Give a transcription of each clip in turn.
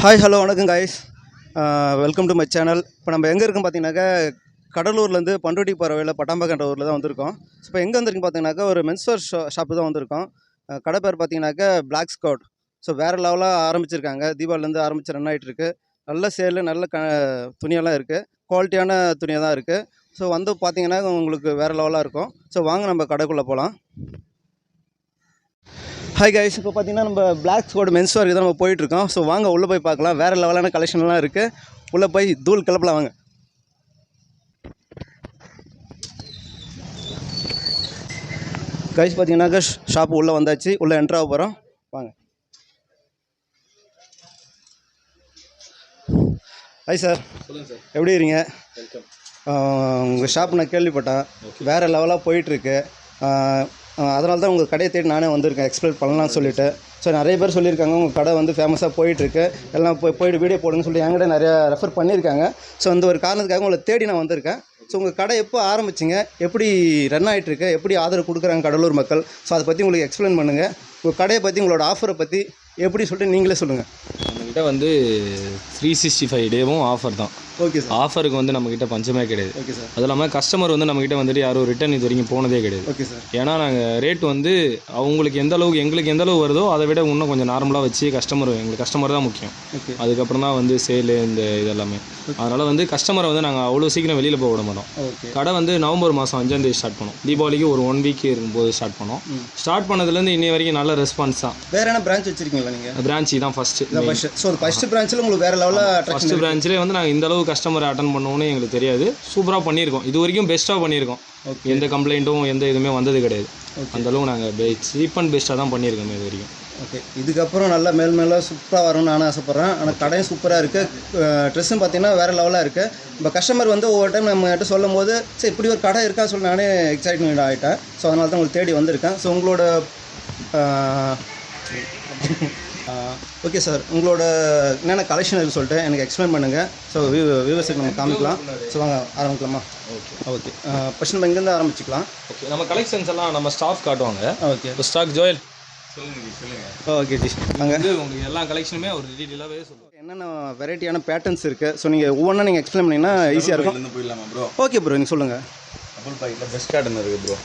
Hi hello வணக்கம் guys, welcome to my channel. இப்போ நம்ம எங்கே இருக்கோம் பார்த்தீங்கன்னாக்கா கடலூர்லேருந்து பண்ருட்டி பறவையில் பட்டாம்பகன்ற ஊரில் தான் வந்திருக்கோம். இப்போ எங்கே வந்திருக்குன்னு பார்த்தீங்கன்னாக்கா ஒரு மென்ஸ்வேர் ஷாப்பு தான் வந்திருக்கோம். கடை பேர் பார்த்தீங்கன்னாக்கா பிளாக் ஸ்கவுட். ஸோ வேறு லெவலாக ஆரம்பிச்சிருக்காங்க. தீபாவளிலேருந்து ஆரம்பித்து ரன் ஆகிட்டு இருக்கு. நல்ல சேலு, நல்ல துணியெல்லாம் இருக்குது. குவாலிட்டியான துணியாக தான் இருக்குது. ஸோ வந்து பார்த்தீங்கன்னா உங்களுக்கு வேறு லெவலாக இருக்கும். ஸோ வாங்க நம்ம கடைக்குள்ளே போகலாம். ஹாய் கைஸ், இப்போ பார்த்தீங்கன்னா நம்ம பிளாக் ஸ்கவுட் மென்ஸ் வேர்க்கு தான் நம்ம போயிட்டுருக்கோம். ஸோ வாங்க உள்ளே போய் பார்க்கலாம். வேறு லெவலான கலெக்ஷன்லாம் இருக்குது. உள்ளே போய் தூள் கிளப்பலாம் வாங்க. கைஸ் பார்த்தீங்கன்னாக்கா ஷாப்பு உள்ளே வந்தாச்சு. உள்ளே என்ட்ரு ஆக போகிறோம். வாங்க. ஹாய் சார், சொல்லுங்கள் சார். எப்படி இருக்கீங்க? வெல்கம். உங்கள் ஷாப் நான் கேள்விப்பட்டேன், வேறு லெவலாக போயிட்டுருக்கு. அதனால தான் உங்கள் கடையை தேடி நானே வந்திருக்கேன், எக்ஸ்ப்ளோர் பண்ணலாம்னு சொல்லிவிட்டு. ஸோ நிறைய பேர் சொல்லியிருக்காங்க உங்கள் கடை வந்து ஃபேமஸாக போயிட்டுருக்கு, எல்லாம் போயிட்டு வீடியோ போடுங்கன்னு சொல்லி என்கிட்ட நிறையா ரெஃபர் பண்ணியிருக்காங்க. ஸோ அந்த ஒரு காரணத்துக்காக உங்களை தேடி நான் வந்திருக்கேன். ஸோ உங்கள் கடை எப்போ ஆரம்பிச்சிங்க, எப்படி ரன் ஆகிட்டுருக்கு, எப்படி ஆதரவு கொடுக்குறாங்க கடலூர் மக்கள், ஸோ அதை பற்றி உங்களுக்கு எக்ஸ்பிளைன் பண்ணுங்கள். உங்கள் கடையை பற்றி, உங்களோட ஆஃபரை பற்றி எப்படி சொல்லிட்டு நீங்களே சொல்லுங்கள். நம்மக்கிட்ட வந்து 365 டேவும் ஆஃபர் தான். Okay sir. ஆஃபருக்கு வந்து நம்மக்கிட்ட பஞ்சமே கிடையாது. Okay sir. அது இல்லாமல் கஸ்டமர் வந்து நம்மக்கிட்ட வந்துட்டு யாரும் ரிட்டன் இது வரைக்கும் போனதே கிடையாது. Okay sir. ஏன்னா நாங்கள் ரேட் வந்து அவங்களுக்கு எந்த அளவுக்கு எங்களுக்கு எந்த அளவு வருதோ அதை விட இன்னும் கொஞ்சம் நார்மலாக வச்சு எங்களுக்கு கஸ்டமர் தான் முக்கியம். ஓகே. அதுக்கப்புறம் தான் வந்து சேலு இந்த இதெல்லாமே. அதனால் வந்து கஸ்டமரை வந்து நாங்கள் அவ்வளோ சீக்கிரம் வெளியில் போக விட மாட்டோம். ஓகே. கடை வந்து நவம்பர் மாதம் 5ஆம் தேதி ஸ்டார்ட் பண்ணோம். தீபாவளிக்கு ஒரு 1 வீக் இருக்கும்போது ஸ்டார்ட் பண்ணோம். ஸ்டார்ட் பண்ணதுலேருந்து இன்னி வரைக்கும் நல்ல ரெஸ்பான்ஸ் தான். வேறு என்ன பிரான்ச் வச்சுருக்கீங்களா நீங்கள்? பிரான்ச் தான் ஃபஸ்ட்டு. ஸோ ஃபஸ்ட்டு பிரான்ச்சில் உங்களுக்கு வேறு லெவலில் ஃபஸ்ட்டு பிரான்ச்சிலே வந்து நாங்கள் இந்த அளவு கஸ்டமரை அட்டன் பண்ணுவோன்னு எங்களுக்கு தெரியாது. சூப்பராக பண்ணியிருக்கோம், இது வரைக்கும் பெஸ்ட்டாக பண்ணியிருக்கோம். எந்த கம்ப்ளைண்ட்டும் எந்த இதுவுமே வந்தது கிடையாது. அந்தளவு நாங்கள் சீப் அண்ட் பெஸ்ட்டாக தான் பண்ணியிருக்கோம் இது வரைக்கும். ஓகே. இதுக்கப்புறம் நல்லா மேலே சூப்பராக வரும்னு நானும் ஆசைப்பட்றேன். ஆனால் கடையும் சூப்பராக இருக்குது. ட்ரெஸ்ஸும் பார்த்தீங்கன்னா வேறு லெவலாக இருக்குது. இப்போ கஸ்டமர் வந்து ஒவ்வொரு டைம் நம்மகிட்ட சொல்லும் போது சரி இப்படி ஒரு கடை இருக்கா சொல்லி நானே எக்ஸைட்மெண்ட் ஆகிட்டேன். ஸோ அதனால தான் உங்களுக்கு தேடி வந்திருக்கேன். ஸோ உங்களோட ஓகே சார், உங்களோட என்னென்ன கலெக்ஷன் இருக்குன்னு சொல்லிட்டு எனக்கு எக்ஸ்பிளைன் பண்ணுங்கள். ஸோ வியூவர்ஸுக்கு நம்ம காமிக்கலாம். ஸோ வாங்க ஆரம்பிக்கலாமா? ஓகே. ஓகே. ஃபஸ்ட் நம்ம இங்கேருந்து ஆரம்பிச்சிக்கலாம். ஓகே. நம்ம கலெக்ஷன்ஸ் எல்லாம் நம்ம ஸ்டாஃப் காட்டுவாங்க. ஓகே. இப்போ ஸ்டாக் ஜோயல் சொல்லுங்கள். ஓகே ஜி, அங்கே உங்களுக்கு எல்லா கலெக்ஷனுமே ஒரு டீட்டெயிலாகவே சொல்லுவோம். என்னென்ன வெரைட்டியான பேட்டர்ன்ஸ் இருக்குது. ஸோ நீங்கள் ஒவ்வொன்றா நீங்கள் எக்ஸ்பிளைன் பண்ணிங்கன்னா ஈஸியாக இருக்கும். போயிடலாமா ப்ரோ? ஓகே ப்ரோ, நீங்கள் சொல்லுங்கள். டபுள் பாக்கெட்டில் பெஸ்ட் காட்டன் இருக்குது ப்ரோ.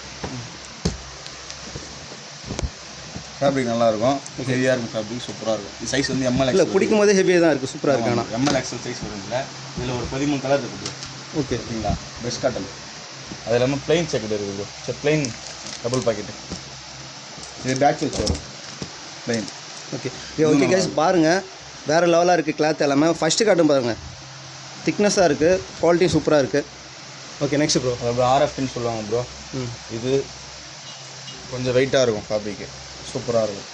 ஃபேப்ரிக் நல்லாயிருக்கும், ஹெவியாக இருக்கும், ஃபேப்ரிக் சூப்பராக இருக்கும். சைஸ் வந்து எம்எல் இல்லை பிடிக்கும் போதே ஹெவியாக தான் இருக்குது, சூப்பராக இருக்கு. ஆனால் எம்எல் எக்ஸல் சைஸ் வருதுல, இதில் ஒரு 13 கலர் இருக்குது. ஓகே. ஓகேங்களா? Best cotton. அது இல்லாமல் பிளெயின் செக்கெட் இருக்குது ப்ரோ. சரி, பிளெயின் டபுள் பாக்கெட்டு. இது பேக் வச்சு வரும் பிளெயின். ஓகே. ஓகே கைஸ், பாருங்கள் வேறு லெவலாக இருக்குது கிளாத் எல்லாமே. ஃபஸ்ட்டு காட்டும் பாருங்கள், திக்னஸாக இருக்குது, குவாலிட்டி சூப்பராக இருக்குது. Okay, next bro. அப்புறம் ஆர்எஃப்டின்னு சொல்லுவாங்க ப்ரோ. இது கொஞ்சம் வெயிட்டாக இருக்கும், ஃபேப்ரிக்கு சூப்பராக இருக்கும்.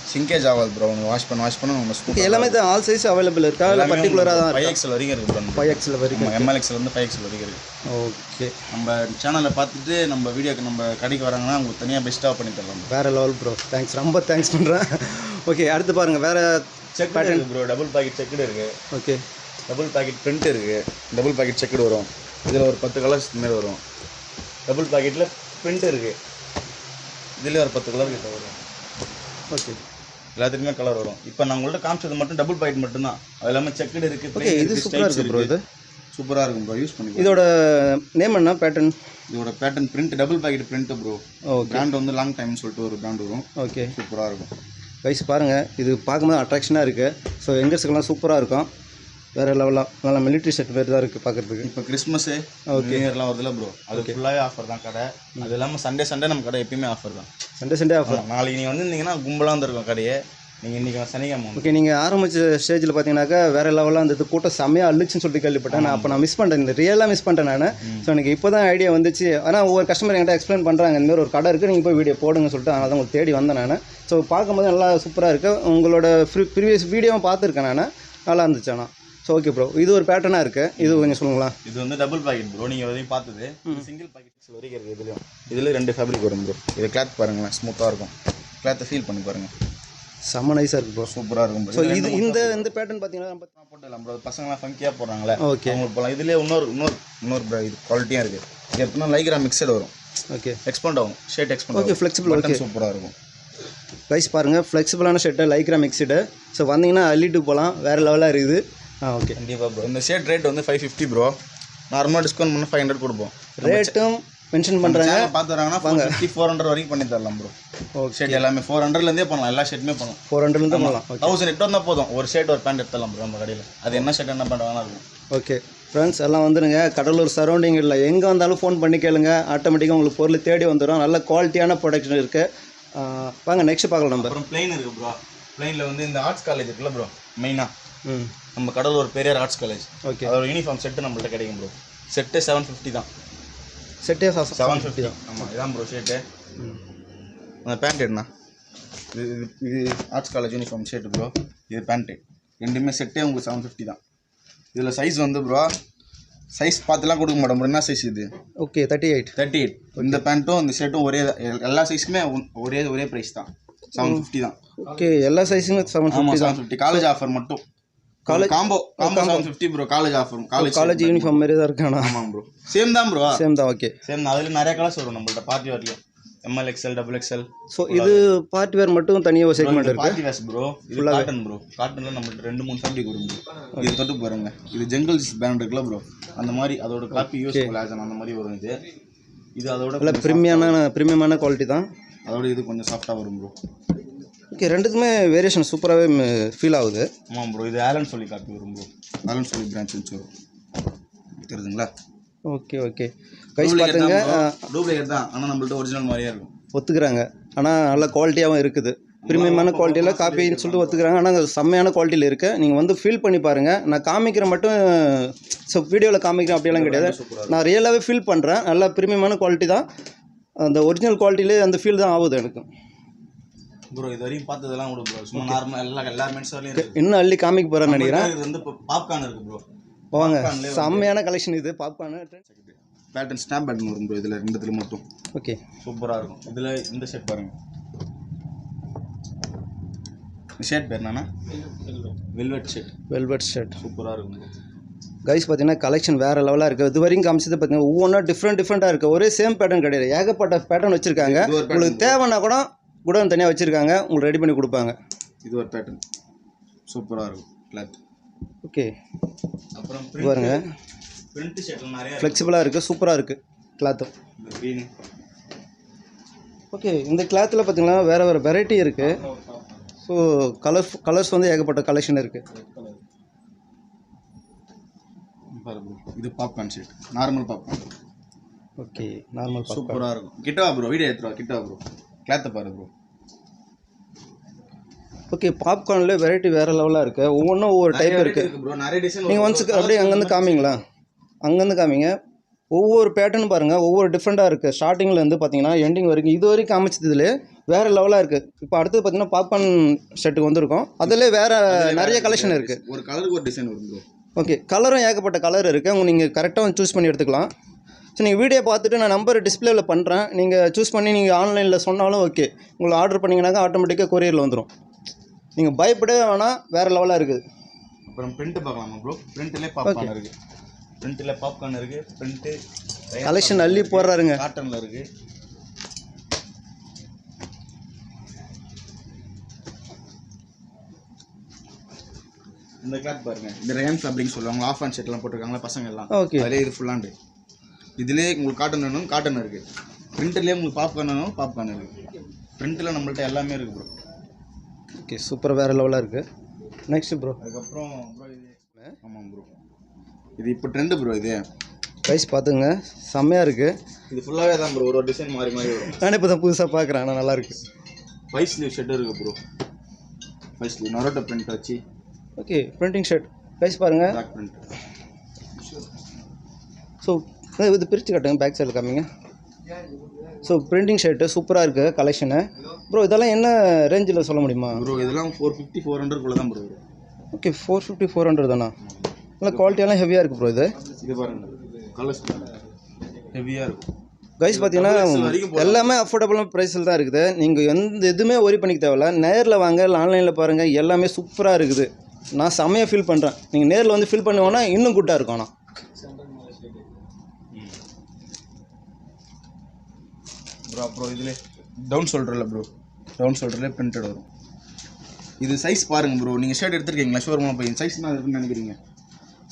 சிங்கேஜ் ஆகாது ப்ரோ. நீங்கள் வாஷ் பண்ண உங்கள் ஸ்கூல் எல்லாமே தான். ஆல் சைஸ் அவைலபிள் இருக்கா இல்லை பர்டிகுலராக தான்? 5XL வரைக்கும் இருக்குது ப்ரோ. 5XL வரைக்கும், MLXL வந்து 5XL வரைக்கும் இருக்குது. ஓகே. நம்ம சேனலை பார்த்துட்டு நம்ம வீடியோக்கு நம்ம கடைக்கு வராங்கன்னா உங்களுக்கு தனியாக பெஸ்ட்டாக பண்ணி தரலாம். வேறு லெவல் ப்ரோ, தேங்க்ஸ், ரொம்ப தேங்க்ஸ் பண்ணுறேன். ஓகே, அடுத்து பாருங்கள் வேறு check pattern bro. Double pocket checked இருக்குது. ஓகே. டபுள் பாக்கெட் பிரிண்ட் இருக்குது. டபுள் பாக்கெட் செக்குடு வரும். இதில் ஒரு 10 கலர்ஸ் மாரி வரும். டபுள் பாக்கெட்டில் பிரிண்ட் இருக்குது. இதில் ஒரு 10 கலர் கிட்ட வரும். ஓகே. எல்லாத்துக்குமே கலர் வரும். இப்போ நான் உங்கள்கிட்ட காமிச்சது மட்டும் டபுள் பாக்கெட் மட்டும்தான். அது இல்லாமல் செக்குடு இருக்குது. ஓகே, இது சூப்பராக இருக்குது ப்ரோ. இது சூப்பராக இருக்கும் ப்ரோ, யூஸ் பண்ணி. இதோட நேம் என்ன பேட்டர்ன்? இதோட pattern print, double pocket print bro. Okay. Brand வந்து லாங் டைம்னு சொல்லிட்டு ஒரு பிராண்ட் வரும். ஓகே, சூப்பராக இருக்கும். கைஸ் பாருங்கள், இது பார்க்கும்போது அட்ராக்ஷனாக இருக்குது. ஸோ எங்கர்ஸுக்கெல்லாம் சூப்பராக இருக்கும். வேறு லெவலாக நல்லா மிலிட்ரி செட் வேறு தான் இருக்குது பார்க்குறதுக்கு. இப்போ கிறிஸ்மஸு நியூ இயர்லாம் வருதுல்ல ப்ரோ, அது ஃபுல்லாகவே ஆஃபர் தான் கடை. அது இல்லாமல் சண்டே நம்ம கடை எப்பயுமே ஆஃபர் தான். Sunday offer. நாளைக்கு நீங்கள் வந்திருந்தீங்கன்னா கும்பலாக வந்துருக்கும் கடையே. நீங்கள் இன்றைக்கி சனிக்கிழமை. ஓகே. நீங்கள் ஆரம்பித்த ஸ்டேஜில் பார்த்தீங்கன்னாக்கா வேறு லெவலாக இருந்தது, கூட்டம் செம்மையாக அள்ளுச்சுன்னு சொல்லிட்டு கேள்விப்பட்டேன். நான் அப்போ மிஸ் பண்ணிட்டேன், இந்த ரியலாக மிஸ் பண்ணிட்டேன் நான். ஸோ எனக்கு இப்போ தான் ஐடியா வந்துச்சு. ஆனால் ஒவ்வொரு கஸ்டமர் என்கிட்ட எக்ஸ்பிளைன் பண்ணுறாங்க, இந்தமாதிரி ஒரு கடை இருக்குது, நீங்கள் போய் வீடியோ போடுங்க சொல்லிட்டு. அதனால தான் உங்களுக்கு தேடி வந்தேன் நான். ஸோ பார்க்கும்போது நல்லா சூப்பராக இருக்குது. உங்களோட ப்ரீவியஸ் வீடியோவும் பார்த்துருக்கேன் நான், நல்லா இருந்துச்சு. ஆனால் ஸோ ஓகே ப்ரோ, இது ஒரு பேட்டர்னாக இருக்குது. இது கொஞ்சம் சொல்லுங்களா? இது வந்து டபுள் பாக்கெட் ப்ரோ. நீங்கள் வரையும் பார்த்தது சிங்கிள் பாக்கெட் வரைக்கும் இருக்குது. இதில் 2 ஃபேப்ரிக் வரும் ப்ரோ. இது கிளாத் பாருங்களேன், ஸ்மூத்தாக இருக்கும். கிளாத்தை ஃபீல் பண்ணி பாருங்கள், செம்ம நைஸாக இருக்குது ப்ரோ, சூப்பராக இருக்கும். ஸோ இது இந்த பேட்டர்ன் பார்த்தீங்கன்னா நம்ம போட்டலாம் ப்ரோ. பசங்களாம் ஃபங்கியாக போடுறாங்களே, ஓகே, அவங்களுக்கு போகலாம். இதுலேயே இன்னொரு இது குவாலிட்டியாக இருக்குது. இது எப்படின்னா லைக்ரா மிக்சட் வரும். ஓகே. எக்ஸ்பெண்ட் ஆகும், shade expand. Okay, flexible. Okay, சூப்பராக இருக்கும். கைஸ் பாருங்கள் ஃப்ளெக்சிபிளான ஷர்ட்டு லைக்ரா மிக்ஸ்டு. ஸோ வந்தீங்கன்னா அள்ளிட்டு போகலாம், வேறு லெவலாக இருக்குது. ஓகே கண்டிப்பாக ப்ரோ. இந்த ஷர்ட் ரேட் வந்து 550 ப்ரோ. நார்மலாக டிஸ்கவுண்ட் பண்ணால் 500 கொடுப்போம். ரேட்டும் மென்ஷன் பண்ணுறாங்க. பார்த்து வராங்கன்னா 450 400 வரைக்கும் பண்ணி தரலாம் ப்ரோ. ஷர்ட் எல்லாமே 400லேருந்தே பண்ணலாம், எல்லா ஷர்ட்டுமே பண்ணலாம். 400லேருந்து பண்ணலாம். 1000 எட்டு வந்தால் போதும், ஒரு ஷர்ட் ஒரு பேண்ட் எடுத்துடலாம் ப்ரோ நம்ம கடையில். அது என்ன ஷர்ட் என்ன பேண்ட் வேணாலும் இருக்கும். ஓகே ஃப்ரெண்ட்ஸ், எல்லாம் வந்துடுங்க. கடலூர் சரௌண்டிங் இல்லை, எங்கே வந்தாலும் ஃபோன் பண்ணி கேளுங்க, ஆட்டோமேட்டிக்காக உங்களுக்கு பொருள் தேடி வந்துடும். நல்ல குவாலிட்டியான ப்ரொடக்ஷன் இருக்குது. வாங்க நெக்ஸ்ட் பார்க்கலாம். நம்ம அப்புறம் பிளெயின் இருக்குது ப்ரோ. பிளெயினில் வந்து இந்த ஆர்ட்ஸ் காலேஜ் இருக்குல்ல ப்ரோ, மெயினாக நம்ம Cuddalore Periyar arts college. Okay, அதோட யூனிஃபார்ம் செட்டு நம்மள்ட்ட கிடைக்கும் ப்ரோ. செட்டு 750 தான். செட்டே 750 தான். ஆமாம், இதான் ப்ரோ ஷர்ட்டு. அந்த பேண்ட் எடுண்ணா, இது arts college uniform shirt bro. இது பேண்ட்டு, ரெண்டுமே செட்டே உங்களுக்கு 750 தான். இதில் சைஸ் வந்து ப்ரோ, சைஸ் பார்த்துலாம் கொடுக்க மாட்டோம் ப்ரோ. என்ன சைஸ் இது? ஓகே 38. இந்த பேண்ட்டும் இந்த ஷர்ட்டும் ஒரே, எல்லா சைஸுக்குமே ஒரே ப்ரைஸ் தான், 750 தான். ஓகே, எல்லா சைஸுமே 750 தான். 750 காலேஜ் ஆஃபர் மட்டும். College combo 750 bro. College offer, college uniform மாதிரி தான் இருக்கானா? ஆமாம் ப்ரோ, சேம் தான் ப்ரோ. சேம் தான். ஓகே, சேம் தான். அதில் நிறைய கலர்ஸ் வரும் நம்மள்ட்ட. பார்ட்டி வேர்லையும் ML XL XXL. ஸோ இது பார்ட்டி வேர் மட்டும் தனியாக ஒரு செக்மெண்ட் இருக்குது. Party wears bro. இது காட்டன் ப்ரோ. காட்டனில் நம்மள்ட்ட 2-3 ஃபேப்ரிக் வரும் ப்ரோ. இது தொட்டு பாருங்க, இது ஜங்கிள்ஸ் பேண்ட் இருக்குல்ல ப்ரோ, அந்த மாதிரி அதோட காப்பி யூஸ் கொலாஜன் அந்த மாதிரி வரும். இது அதோட நல்ல ப்ரீமியமான குவாலிட்டி தான். அதோட இது கொஞ்சம் சாஃப்டாக வரும் ப்ரோ. ஓகே, ரெண்டுக்குமே வேரியேஷன் சூப்பராகவே ஃபீல் ஆகுது. ஆமாம் ப்ரோ, இது ஆலன் சொல்லி காப்பி வரும் ப்ரோ. ஆலன் சொல்லி பிரான்ச் வச்சு வரும், தெரியுதுங்களா? ஓகே கைஸ் பார்த்துங்க. டூப்ளிகேட் தான், ஆனால் நம்மள்ட்ட ஒரிஜினல் மாதிரியே இருக்கும். ஒத்துக்கிறாங்க, ஆனால் நல்ல குவாலிட்டியாகவும் இருக்குது. ப்ரீமியமான குவாலிட்டியில் காப்பின்னு சொல்லிட்டு ஒத்துக்கிறாங்க. ஆனால் அது செம்மையான குவாலிட்டியில் இருக்குது. நீங்கள் வந்து ஃபீல் பண்ணி பாருங்கள். நான் காமிக்கிறேன் மட்டும், ஸோ வீடியோவில் காமிக்கிறேன் அப்படியெல்லாம் கிடையாது. நான் ரியலாகவே ஃபீல் பண்ணுறேன். நல்லா ப்ரீமியமான குவாலிட்டி தான். அந்த ஒரிஜினல் குவாலிட்டியிலே அந்த ஃபீல் தான் ஆகுது எனக்கு ப்ரோ. இது வரையும் பார்த்ததெல்லாம் கூட ப்ரோ, சும்மா நார்மல் எல்லா மென்ஸ் வரலையும் இருக்குது. இன்னும் அள்ளி காமிக்க போகிறேன்னு நினைக்கிறேன். இது வந்து இப்போ பாப்கார்ன் இருக்குது ப்ரோ. வாங்க, செம்மையான கலெக்ஷன் இது. பாப்கார்னு பேட்டர்ன் ஸ்னாப் பேட்டர்ன் வரும் ப்ரோ. இதில் ரெண்டுத்துல மட்டும் ஓகே சூப்பராக இருக்கும். இதில் இந்த ஷர்ட் பாருங்கள், ஷர்ட் பேர் என்னன்னா வெல்வெட் ஷர்ட். சூப்பராக இருக்கும் கைஸ். பார்த்தீங்கன்னா கலெக்ஷன் வேறு லெவலாக இருக்குது. இது வரைக்கும் காமிச்சது பார்த்தீங்கன்னா ஒவ்வொன்றும் டிஃப்ரெண்ட்டாக இருக்குது. ஒரே சேம் பேட்டர்ன் கிடையாது, ஏகப்பட்ட பேட்டர்ன் வச்சுருக்காங்க. உங்களுக்கு தேவைன்னா கூட குடோன் தனியாக வச்சுருக்காங்க, உங்களுக்கு ரெடி பண்ணி கொடுப்பாங்க. இது ஒரு பேட்டர்ன் சூப்பராக இருக்கும் கிளாத். ஓகே, அப்புறம் பாருங்க, பிரிண்ட் ஷர்ட்லாம் நிறைய ஃப்ளெக்சிபிளாக இருக்குது, சூப்பராக இருக்குது கிளாத்தும். ஓகே, இந்த கிளாத்தில் பார்த்தீங்கன்னா வேறு வெரைட்டி இருக்குது. ஸோ கலர்ஸ் வந்து ஏகப்பட்ட கலெக்ஷன் இருக்குது. இது popcorn shirt, normal popcorn. Okay, normal சூப்பராக இருக்கும். கிட்டவா ப்ரோ, வீடியோ எடுத்துருவா, கிட்டவா ப்ரோ, கிளாத்தை பாரு ப்ரோ. ஓகே, பாப்கார்னில் வெரைட்டி வேறு லெவலாக இருக்குது. ஒவ்வொன்றும் ஒவ்வொரு டைப் இருக்குது ப்ரோ. நிறைய டிசைன். நீங்கள் ஒன்ஸ் அப்படியே அங்கேருந்து காமிங்களா, அங்கேருந்து காமிங்க. ஒவ்வொரு பேட்டர்ன் பாருங்கள், ஒவ்வொரு டிஃப்ரெண்ட்டாக இருக்குது. ஸ்டார்டிங்லேருந்து பார்த்தீங்கன்னா எண்டிங் வரைக்கும், இது வரைக்கும் காமிச்சதுலேயே வேறு லெவலாக இருக்குது. இப்போ அடுத்தது பார்த்தீங்கன்னா பாப்கார்ன் ஷர்ட்டுக்கு வந்திருக்கோம். அதில் வேறு நிறைய கலெக்ஷன் இருக்குது. ஒரு கலருக்கு ஒரு டிசைன் வரும் ப்ரோ. ஓகே, கலரும் ஏகப்பட்ட கலர் இருக்குது. அவங்க நீங்கள் கரெக்டாக சூஸ் பண்ணி எடுத்துக்கலாம். ஸோ நீங்கள் வீடியோ பார்த்துட்டு நான் நம்பர் டிஸ்பிளேவில் பண்ணுறேன், நீங்கள் சூஸ் பண்ணி நீங்கள் ஆன்லைனில் சொன்னாலும் ஓகே. உங்களை ஆர்டர் பண்ணிங்கனாக்கா ஆட்டோமேட்டிக்காக கொரியரில் வந்துடும். நீங்கள் பயப்படவே வேணாம், வேறு லெவலாக இருக்குது. அப்புறம் பிரிண்ட் பார்க்கலாமா ப்ரோ? பிரிண்ட்லேயே பாப்கார்ன் இருக்குது. பிரிண்ட்டில் பாப்கார்ன் இருக்குது. பிரிண்ட்டு கலெக்ஷன் அள்ளி போடுறாருங்க. காட்டனில் இருக்குது. இந்த கிளாத் பாருங்க, இந்த ரேன் ஃபேப்ரிக் சொல்லுவாங்க. ஆஃப் அண்ட் ஷர்ட்லாம் போட்டிருக்காங்களா பசங்க எல்லாம். ஓகே, அதிலே இது ஃபுல்லாண்டு. இதிலே உங்களுக்கு காட்டன் வேணும், காட்டன் இருக்குது. பிரிண்ட்லேயே உங்களுக்கு பாப்கார்ன் வேணும், பாப்கார்ன் இருக்குது. பிரிண்ட்டில் நம்மள்ட்ட எல்லாமே இருக்குது ப்ரோ. ஓகே, சூப்பர், வேறு லெவலாக இருக்குது. Next bro. அதுக்கப்புறம் ப்ரோ இது, ஆமாம் ப்ரோ, இது இப்போ ட்ரெண்டு ப்ரோ. இது ப்ரைஸ் பார்த்துங்க, செம்மையாக இருக்குது. இது ஃபுல்லாகவே தான் ப்ரோ, ஒரு டிசைன் மாறி வரும். நானே இப்போ தான் புதுசாக பார்க்குறேன், ஆனால் நல்லாயிருக்கு. 5 ஸ்லீவ் ஷர்ட் இருக்குது ப்ரோ. 5 ஸ்லீவ் நரோட்டோ பிரிண்ட் வச்சு. Okay, printing shirt. ப்ரைஸ் பாருங்கள், பிளாக் பிரிண்ட். ஸோ இது பிரித்து காட்டுங்க, பேக் சைடில் காமிங்க. ஸோ பிரிண்டிங் ஷர்ட்டு சூப்பராக இருக்குது கலெக்ஷனு. ப்ரோ இதெல்லாம் என்ன ரேஞ்சில் சொல்ல முடியுமா? ப்ரோ இதெல்லாம் 450 400 குள்ள தான் ப்ரோ வரும். ஓகே, 450 400 தானா? நல்லா குவாலிட்டியெல்லாம் ஹெவியாக இருக்குது ப்ரோ. இது பாருங்கள், கலர்ஸ் ஹெவியாக இருக்கும். கைஸ் பார்த்தீங்கன்னா எல்லாமே அஃபோர்டபுளான ப்ரைஸில் தான் இருக்குது. நீங்கள் எதுவுமே ஒரி பண்ணிக்க தேவையில்ல. நேரில் வாங்க, இல்லை ஆன்லைனில் பாருங்கள், எல்லாமே சூப்பராக இருக்குது. நான் செம்மையாக ஃபீல் பண்ணுறேன். நீங்கள் நேரில் வந்து ஃபீல் பண்ணுவோன்னா இன்னும் குட்டாக இருக்கும். ஆனால் ப்ரோ அப்புறம் இதில் டவுன் ஷோல்டரில் ப்ரோ ரவுண்ட் ஷோல்டர்லேயே பிரிண்டட் வரும். இது சைஸ் பாருங்கள் ப்ரோ, நீங்கள் ஷர்ட் எடுத்துருக்கீங்களா ஷோரூமில் போய் சைஸ்னால் இருக்குன்னு நினைக்கிறீங்க?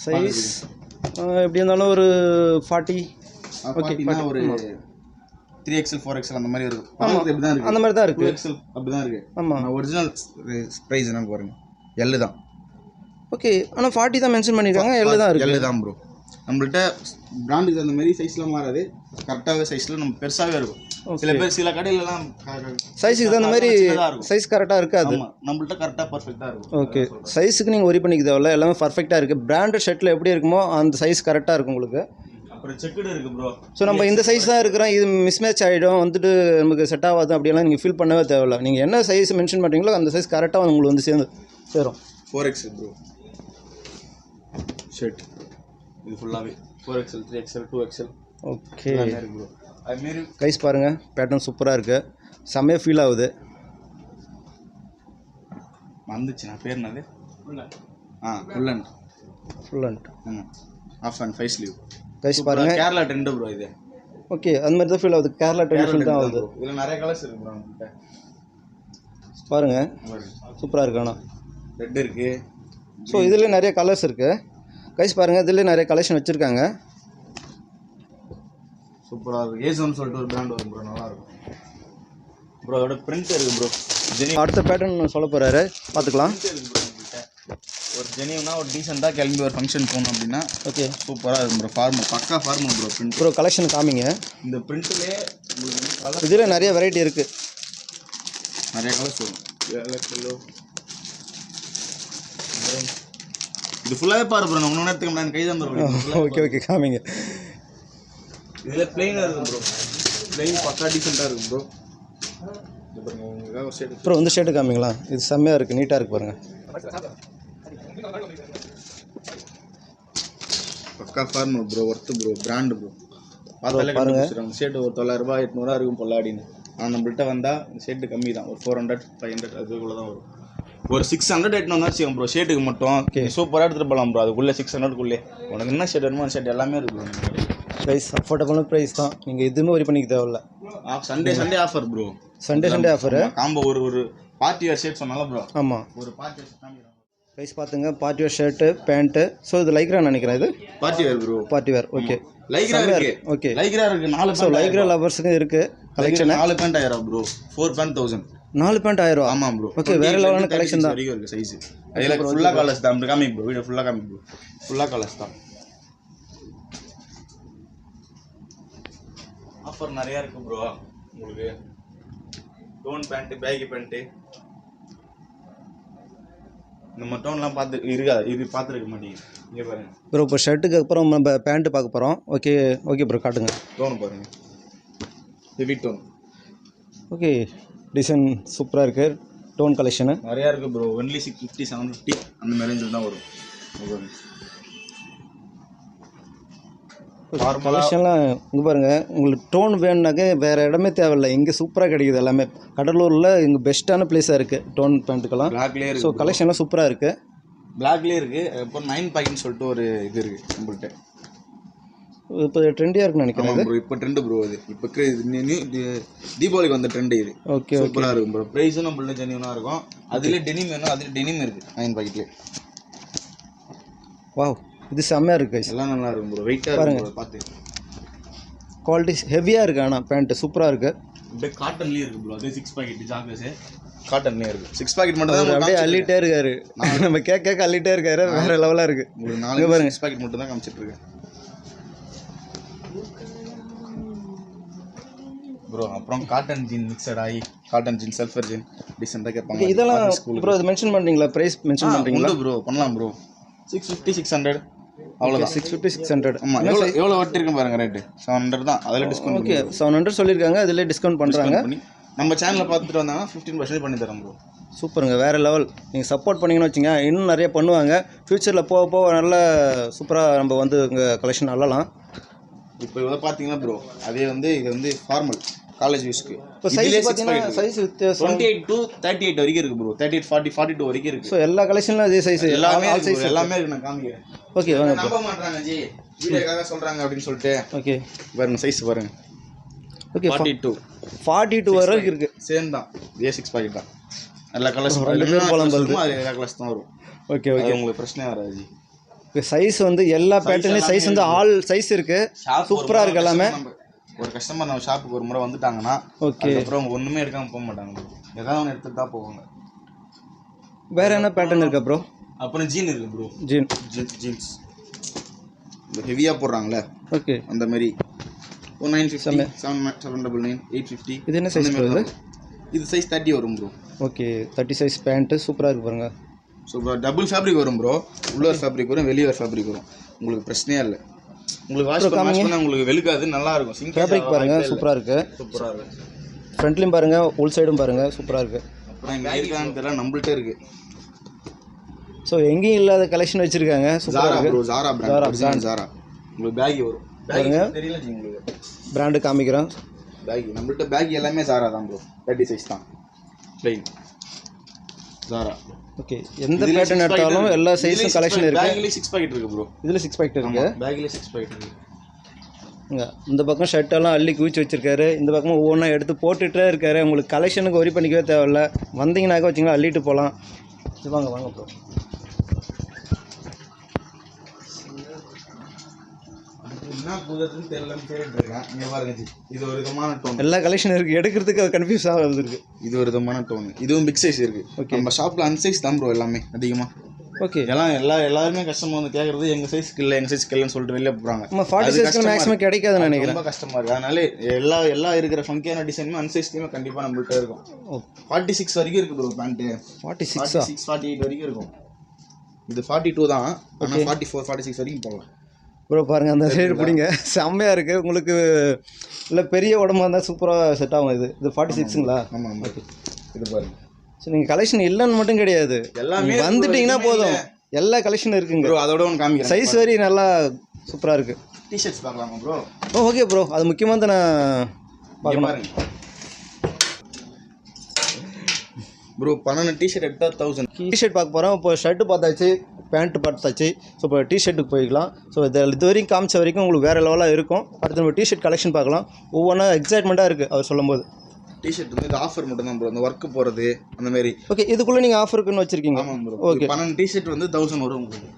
சைஸ் எப்படி இருந்தாலும் ஒரு 40 ஒரு 3XL 4XL அந்த மாதிரி இருக்கும். எப்படி தான் இருக்குது? அந்த மாதிரி தான் இருக்குது. 2XL அப்படி தான் இருக்குது. ஆமாம். ஒரிஜினல் ப்ரைஸ் என்னன்னு பாருங்கள், எல்லு தான். ஓகே, ஆனால் 40 தான் மென்ஷன் பண்ணியிருக்காங்க. எல்லு தான் இருக்குது. எல்லு தான் ப்ரோ. நம்மள்ட்ட பிராண்டுக்கு அந்த மாதிரி சைஸ்லாம் மாறாது, கரெக்டாகவே சைஸில் நம்ம பெருசாகவே இருக்கும். சில பேர் சில கடையிலலாம் சைஸுக்கு தகுந்த மாதிரி சைஸ் கரெக்டாக இருக்காது. நம்மள்ட்ட கரெக்டாக பர்ஃபெக்டாக இருக்கும். ஓகே, சைஸுக்கு நீங்கள் ஒரி பண்ணிக்க தேவையில்ல, எல்லாமே பர்ஃபெக்டாக இருக்குது. பிராண்டட் ஷர்ட்டில் எப்படி இருக்குமோ அந்த சைஸ் கரெக்டாக இருக்கும் உங்களுக்கு. அப்புறம் செக்குடு இருக்குது ப்ரோ. ஸோ நம்ம இந்த சைஸ் தான் இருக்கிறோம், இது மிஸ்மேட்ச் ஆகிடும், வந்துட்டு நமக்கு செட் ஆகாது அப்படியெல்லாம் நீங்கள் ஃபீல் பண்ணவே தேவையில்ல. நீங்கள் என்ன சைஸ் மென்ஷன் பண்ணுறீங்களோ அந்த சைஸ் கரெக்டாக உங்களுக்கு வந்து சேரும். 4XL bro shirt. இது ஃபுல்லாகவே 4XL 3XL 2XL. ஓகே இருக்கு ப்ரோ. அதுமாரி கைஸ் பாருங்கள், பேட்டர்ன் சூப்பராக இருக்குது, செம்மையாக ஃபீல் ஆகுது. வந்துச்சு நான் பேர் என்னது? Full and half and 5 sleeve. Guys பாருங்கள், கேரளா ட்ரெண்ட் ப்ரோ இது. ஓகே, அந்த மாதிரி தான் ஃபீல் ஆகுது. கேரளா ட்ரெடிஷன் தான் ஆகுது. இதில் நிறைய கலர்ஸ் இருக்குது ப்ரோ நம்மகிட்ட. பாருங்கள் சூப்பராக இருக்கு. ஆனால் ரெட் இருக்குது. ஸோ இதுலேயே நிறைய கலர்ஸ் இருக்குது. கைஸ் பாருங்கள், இதுலேயே நிறைய கலெக்ஷன் வச்சுருக்காங்க. சூப்பராக இருக்குது. ஏசோன்னு சொல்லிட்டு ஒரு பிராண்ட் வரும் ப்ரோ, நல்லாயிருக்கும் ப்ரோ. அதோட பிரிண்ட் இருக்குது ப்ரோ. அடுத்த பேட்டர்ன் சொல்ல போகிறாரு, பார்த்துக்கலாம். இருக்குது ப்ரோ நம்மகிட்ட. ஒரு ஜெனியூனா ஒரு டீசெண்டாக கிளம்பி ஒரு ஃபங்க்ஷன் போகணும் அப்படின்னா ஓகே சூப்பராக இருக்கும் ப்ரோ. ஃபார்மல், பக்கா formal bro. Print bro collection காமிங்க. இந்த பிரிண்ட்லேயே உங்களுக்கு கலர் இதில் நிறைய வெரைட்டி இருக்குது, நிறைய கலர்ஸ் வரும். இது ஃபுல்லாகவே பாரு ப்ரோ. நான் நேரத்துக்கு நான் கைதான் ப்ரோ. ஓகே ஓகே காமிங்க. இதில் பிளெயினாக இருக்கும் ப்ரோ. பிளெயின் பக்கா டீசெண்டாக இருக்கும் ப்ரோ. உங்களுக்கு ஒரு ஷர்ட் ப்ரோ இந்த ஷர்ட்டு காமிங்களா, இது செம்மையாக இருக்குது, நீட்டாக இருக்குது பாருங்கள். பக்கா formal bro, worth bro, brand bro. பார்த்தாலே கண்டுபிடிச்சிடுறாங்க. ஷர்ட் ஒரு 900 800 இருக்கும் பொல்லாடின்னு. ஆனால் நம்மள்கிட்ட வந்தால் இந்த ஷர்ட்டு கம்மி தான், ஒரு 400 500 அதுக்குள்ளே தான் வரும். ஒரு 600 800 வச்சுக்கோங்க ப்ரோ ஷர்ட்டுக்கு மட்டும். சூப்பராக எடுத்துகிட்டு போகலாம் ப்ரோ. அதுக்குள்ளே 600க்குள்ளே உனக்கு என்ன ஷர்ட் வேணுமோ அந்த ஷர்ட் எல்லாமே இருக்குது ப்ரோ. ப்ரைஸ் அஃபோர்டபுளான ப்ரைஸ் தான், நீங்கள் எதுவுமே ஒரி பண்ணிக்க தேவையில்ல. Sunday offer bro. Sunday offer combo. ஒரு பார்ட்டி வேர் ஷர்ட் சொன்னால ப்ரோ. ஆமாம், ஒரு பார்ட்டி வேர் காமிக்கிறோம். ப்ரைஸ் பார்த்துங்க. Party wear shirt pant. So இது லைக்ரா நினைக்கிறேன். இது party wear bro. Party wear. Okay Lycra இருக்கு. ஓகே லைக்ரா இருக்கு. 4 ஸோ லைக்ரா லவர்ஸுக்கு இருக்குது collection. 4 pant 1000 bro. 4 pant 1000. 4 pant 1000. ஆமாம் ப்ரோ. ஓகே, வேற லெவலான கலெக்ஷன் தான். வரைக்கும் இருக்கு சைஸ். அதில் ஃபுல்லாக கலர்ஸ் தான் காமி ப்ரோ. வீடியோ ஃபுல்லாக காமி ப்ரோ. ஃபுல்லாக கலர்ஸ் தான். ஆஃபர் நிறையா இருக்குது ப்ரோ. உங்களுக்கு டோன் பேண்ட்டு, பேகி பேண்ட்டு, நம்ம டோன்லாம் பார்த்து இருக்காது, இது பார்த்துருக்க மாட்டீங்க. இங்கே பாருங்க ப்ரோ. இப்போ ஷர்ட்டுக்கு அப்புறம் நம்ம பேண்ட்டு பார்க்க போகிறோம். ஓகே ஓகே ப்ரோ, காட்டுங்க. டோன் பாருங்கள், ஹெவி டோன். ஓகே, டிசைன் சூப்பராக இருக்குது. டோன் கலெக்ஷனு நிறையா இருக்குது ப்ரோ. ஒன்லி 650 750 அந்த மாதிரி ரேஞ்சில் தான் வரும். கலெக்ஷன்லாம் இங்கே பாருங்கள். உங்களுக்கு டோன் வேணுனாக்க வேறு இடமே தேவையில்லை, இங்கே சூப்பராக கிடைக்குது எல்லாமே. கடலூரில் இங்கே பெஸ்ட்டான பிளேஸாக இருக்குது டோன் பேண்ட்டுக்கெல்லாம். பிளாக்லேயே ஸோ இருக்குது. கலெக்ஷன்லாம் சூப்பராக இருக்குது. பிளாக்லேயே இருக்குது. அப்புறம் 9 பாக்கெட்னு சொல்லிட்டு ஒரு இது இருக்குது நம்மள்கிட்ட. இப்போ ட்ரெண்டியாக இருக்குன்னு நினைக்கிறேன். ப்ரோ இப்போ ட்ரெண்டு ப்ரோ. இது இப்போ தீபாவளிக்கு வந்த ட்ரெண்டு இது. ஓகே சூப்பராக இருக்கும் ப்ரோ. ப்ரைஸும் நம்மள்ட்ட ஜென்யூனாக இருக்கும். அதிலே டெனிம் வேணும், அதில் டெனிம் இருக்குது 9 பாக்கெட்லேயே. வாவ், இது செம்மையாக இருக்குது கைஸ். எல்லாம் நல்லா இருக்கும் ப்ரோ. வெயிட்டாக இருக்கும் ப்ரோ. பார்த்து குவாலிட்டி ஹெவியாக இருக்குது. ஆனால் பேண்ட்டு சூப்பராக இருக்குது. அப்படியே காட்டன்லேயே இருக்குது ப்ரோ. அதே 6 பாக்கெட் ஜாக்கர்ஸு காட்டன்லேயே இருக்குது. 6 பாக்கெட் மட்டும் தான் அப்படியே அள்ளிட்டே இருக்காரு. நம்ம கேட்க அள்ளிட்டே இருக்காரு. வேறு லெவலாக இருக்குது. உங்களுக்கு 4 பாருங்க 6 பாக்கெட் மட்டும் தான் காமிச்சிட்டு இருக்கேன் ப்ரோ. அப்புறம் காட்டன் ஜீன் மிக்சட் ஆகி காட்டன் ஜீன் சல்ஃபர் ஜீன் டீசெண்டாக கேட்பாங்க. இதெல்லாம் ப்ரோ இது மென்ஷன் பண்ணுறீங்களா? ப்ரைஸ் மென்ஷன் பண்ணுறீங்களா? ப்ரோ பண்ணலாம் ப்ரோ. 650 600 அவ்வளோதான். 650 600. ஆமாம். எவ்வளோ வட்டி இருக்கும் பாருங்க ரேட்டு. 700 தான். அதில் டிஸ்கவுண்ட். ஓகே 700 சொல்லியிருக்காங்க, அதில் டிஸ்கவுண்ட் பண்ணுறாங்க. நம்ம சேனலில் பார்த்துட்டு வந்தாங்கன்னா 15% பண்ணி தரோம் ப்ரோ. சூப்பருங்க, வேறு லெவல். நீங்கள் சப்போர்ட் பண்ணிங்கன்னு வச்சுங்க, இன்னும் நிறைய பண்ணுவாங்க. ஃப்யூச்சரில் போக போக நல்ல சூப்பராக நம்ம வந்து இங்கே கலெக்ஷன் அள்ளலாம். இப்போ இதை பார்த்தீங்கன்னா ப்ரோ, அதே வந்து இது வந்து ஃபார்மல் காலேஜ் யூஸ்க்கு. இப்போ சைஸ் பார்த்தீங்கன்னா சைஸ் வித்தியாசம் 28 to 38 வரைக்கும் இருக்குது ப்ரோ. 38 40 42 வரைக்கும் இருக்குது. ஸோ எல்லா கலெக்ஷன்லாம் அதே சைஸ் எல்லாமே சைஸ் எல்லாமே இருக்குது. நான் காமிக்கிறேன். ஓகே வாங்க. நம்ப மாட்டாங்க ஜி, வீடியோக்காக சொல்கிறாங்க அப்படின்னு சொல்லிட்டு. ஓகே பாருங்க சைஸ் பாருங்க. ஓகே 42 42 வரைக்கும் இருக்குது. சேம் தான், A6 பாக்கெட் தான். எல்லா கலர்ஸ் ரெண்டு பேரும் போலாம் அது எல்லா கலர்ஸ் தான் வரும். Okay okay. உங்களுக்கு பிரச்சனையே வராது. சைஸ் வந்து எல்லா பேட்டர்ன்லேயும் சைஸ் வந்து ஆல் சைஸ் இருக்குது. சூப்பராக இருக்குது எல்லாமே. ஒரு கஸ்டமர் நம்ம ஷாப்புக்கு ஒரு முறை வந்துட்டாங்கன்னா ஓகே, அப்புறம் அவங்க ஒன்றுமே எடுக்காமல் போக மாட்டாங்க. ஏதாவது ஒன்று எடுத்துட்டு தான் போவாங்க. வேறு என்ன பேட்டர்ன் இருக்கா ப்ரோ? அப்புறம் ஜீன் இருக்குது ப்ரோ. ஜீன்ஸ் இந்த ஹெவியாக போடுறாங்களே, ஓகே, அந்த மாதிரி 950, 799, 850. இது என்ன சைஸ் வருது? இது சைஸ் 30 வரும் ப்ரோ. ஓகே, 30 சைஸ் பேண்ட்டு சூப்பராக இருக்கு பாருங்க. சூப்பராக டபுள் ஃபேப்ரிக் வரும் ப்ரோ. உள்ள ஒரு ஃபேப்ரிக் வரும், வெளியே ஒரு ஃபேப்ரிக் வரும். உங்களுக்கு பிரச்சனையே இல்லை. உங்களுக்கு வாஷ் பண்ணால் உங்களுக்கு வெளுக்காது, நல்லா இருக்கும். ஃபேப்ரிக் பாருங்க, சூப்பராக இருக்குது. சூப்பராக இருக்குது. ஃப்ரண்ட்லையும் பாருங்கள், உள் சைடும் பாருங்கள், சூப்பராக இருக்குது. அப்புறம் இங்கே இருக்கான்னு தெரியல, நம்மள்கிட்ட இருக்குது. ஸோ எங்கேயும் இல்லாத கலெக்ஷன் வச்சுருக்காங்க. சூப்பராக இருக்குது. ஜாரா பிராண்ட். ஜாரா உங்களுக்கு பேகி வரும். பாருங்க, தெரியல உங்களுக்கு பிராண்டு காமிக்கிறோம். பேகி நம்மள்கிட்ட பேகி எல்லாமே ஜாரா தான் ப்ரோ. 30 சைஸ் தான் ப்ளைன் ஜாரா. ஓகே, எந்த பேட்டர்ன் எடுத்தாலும் எல்லா சைஸும் கலெக்ஷன் இருக்குது. பேக்லேயே 6 பாக்கெட் இருக்குது ப்ரோ. இதில் 6 பாக்கெட் இருக்குது. பேக்லேயே 6 பாக்கெட் இருக்குது. இந்த பக்கம் ஷர்ட்டெல்லாம் அள்ளி குவிச்சு வச்சுருக்காரு. இந்த பக்கமும் ஒவ்வொன்றா எடுத்து போட்டுகிட்டே இருக்காரு. உங்களுக்கு கலெக்ஷனுக்கு ஒரி பண்ணிக்கவே தேவையில்ல. வந்தீங்கன்னாக்க வச்சிங்களா அள்ளிட்டு போகலாம். வாங்க வாங்க ப்ரோ. என்ன புதுன்னு தெரியல தேடிட்டு இருக்கேன். இங்கே பாருங்க ஜி, இது ஒரு விதமான டோன். எல்லா கலெக்ஷன் இருக்குது, எடுக்கிறதுக்கு கன்ஃபியூஸ் ஆகுது இருக்குது. இது ஒரு விதமான டோன். இதுவும் பிக் சைஸ் இருக்குது. ஓகே, நம்ம ஷாப்பில் அன்சைஸ் தான் ப்ரோ எல்லாமே அதிகமாக. ஓகே, எல்லாருமே கஸ்டமர் வந்து கேட்குறது எங்கள் சைஸ்க்கு இல்லை, எங்கள் சைஸ்க்கு இல்லைன்னு சொல்லிட்டு வெளியே போகிறாங்க. நம்ம 40 சைஸ்க்கு மேக்ஸிமம் கிடைக்காதுன்னு நினைக்கிறேன். ரொம்ப கஷ்டமாக இருக்குது. அதனால எல்லா இருக்கிற ஃபங்கியான டிசைனுமே அன்சைஸ்லையுமே கண்டிப்பாக நம்மள்கிட்ட இருக்கும். 46 வரைக்கும் இருக்குது ப்ரோ பேண்ட்டு. 46 48 வரைக்கும் இருக்கும். இது 42 தான், ஆனால் 44 46 வரைக்கும் போகலாம் ப்ரோ. பாருங்கள், அந்த சைடு பிடிங்க, செம்மையாக இருக்குது. உங்களுக்கு இல்லை பெரிய உடம்பா இருந்தால் சூப்பராக செட் ஆகும். இது 46ங்களா? ஆமாம். ஓகே, இது பாருங்கள். ஸோ நீங்கள் கலெக்ஷன் இல்லைன்னு மட்டும் கிடையாது, எல்லாமே வந்துட்டிங்கன்னா போதும், எல்லா கலெக்ஷன் இருக்குங்க ப்ரோ. அதோட ஒன்று காமிக்கிறேன். சைஸ் வரி நல்லா சூப்பராக இருக்குது. டிஷர்ட்ஸ் பார்க்கலாமா ப்ரோ? ஓகே ப்ரோ, அது முக்கியமாக தான் நான் பார்க்கணும் ப்ரோ. 12 டிஷர்ட் எடுத்தால் 1000. டிஷர்ட் பார்க்க போகிறோம். இப்போ ஷர்ட்டு பார்த்தாச்சு, பேண்ட்டு பார்த்தாச்சு. ஸோ இப்போ டிஷர்ட்டுக்கு போய்க்கலாம். ஸோ இது வரைக்கும் காமிச்ச வரைக்கும் உங்களுக்கு வேறு லெவலாக இருக்கும். அடுத்து நம்ம டிஷர்ட் கலெக்ஷன் பார்க்கலாம். ஒவ்வொன்றா எக்ஸைட்மெண்ட்டாக இருக்குது அவர் சொல்லும்போது. டிஷர்ட் வந்து இது ஆஃபர் மட்டும் தான் ப்ரோ. அந்த ஒர்க்கு போகிறது அந்த மாதிரி. ஓகே, இதுக்குள்ளே நீங்கள் ஆஃபர் இருக்குன்னு வச்சுருக்கீங்க. ஆமாம் ப்ரோ. ஓகே, 12 டிஷர்ட் வந்து 1000 வரும் உங்களுக்கு.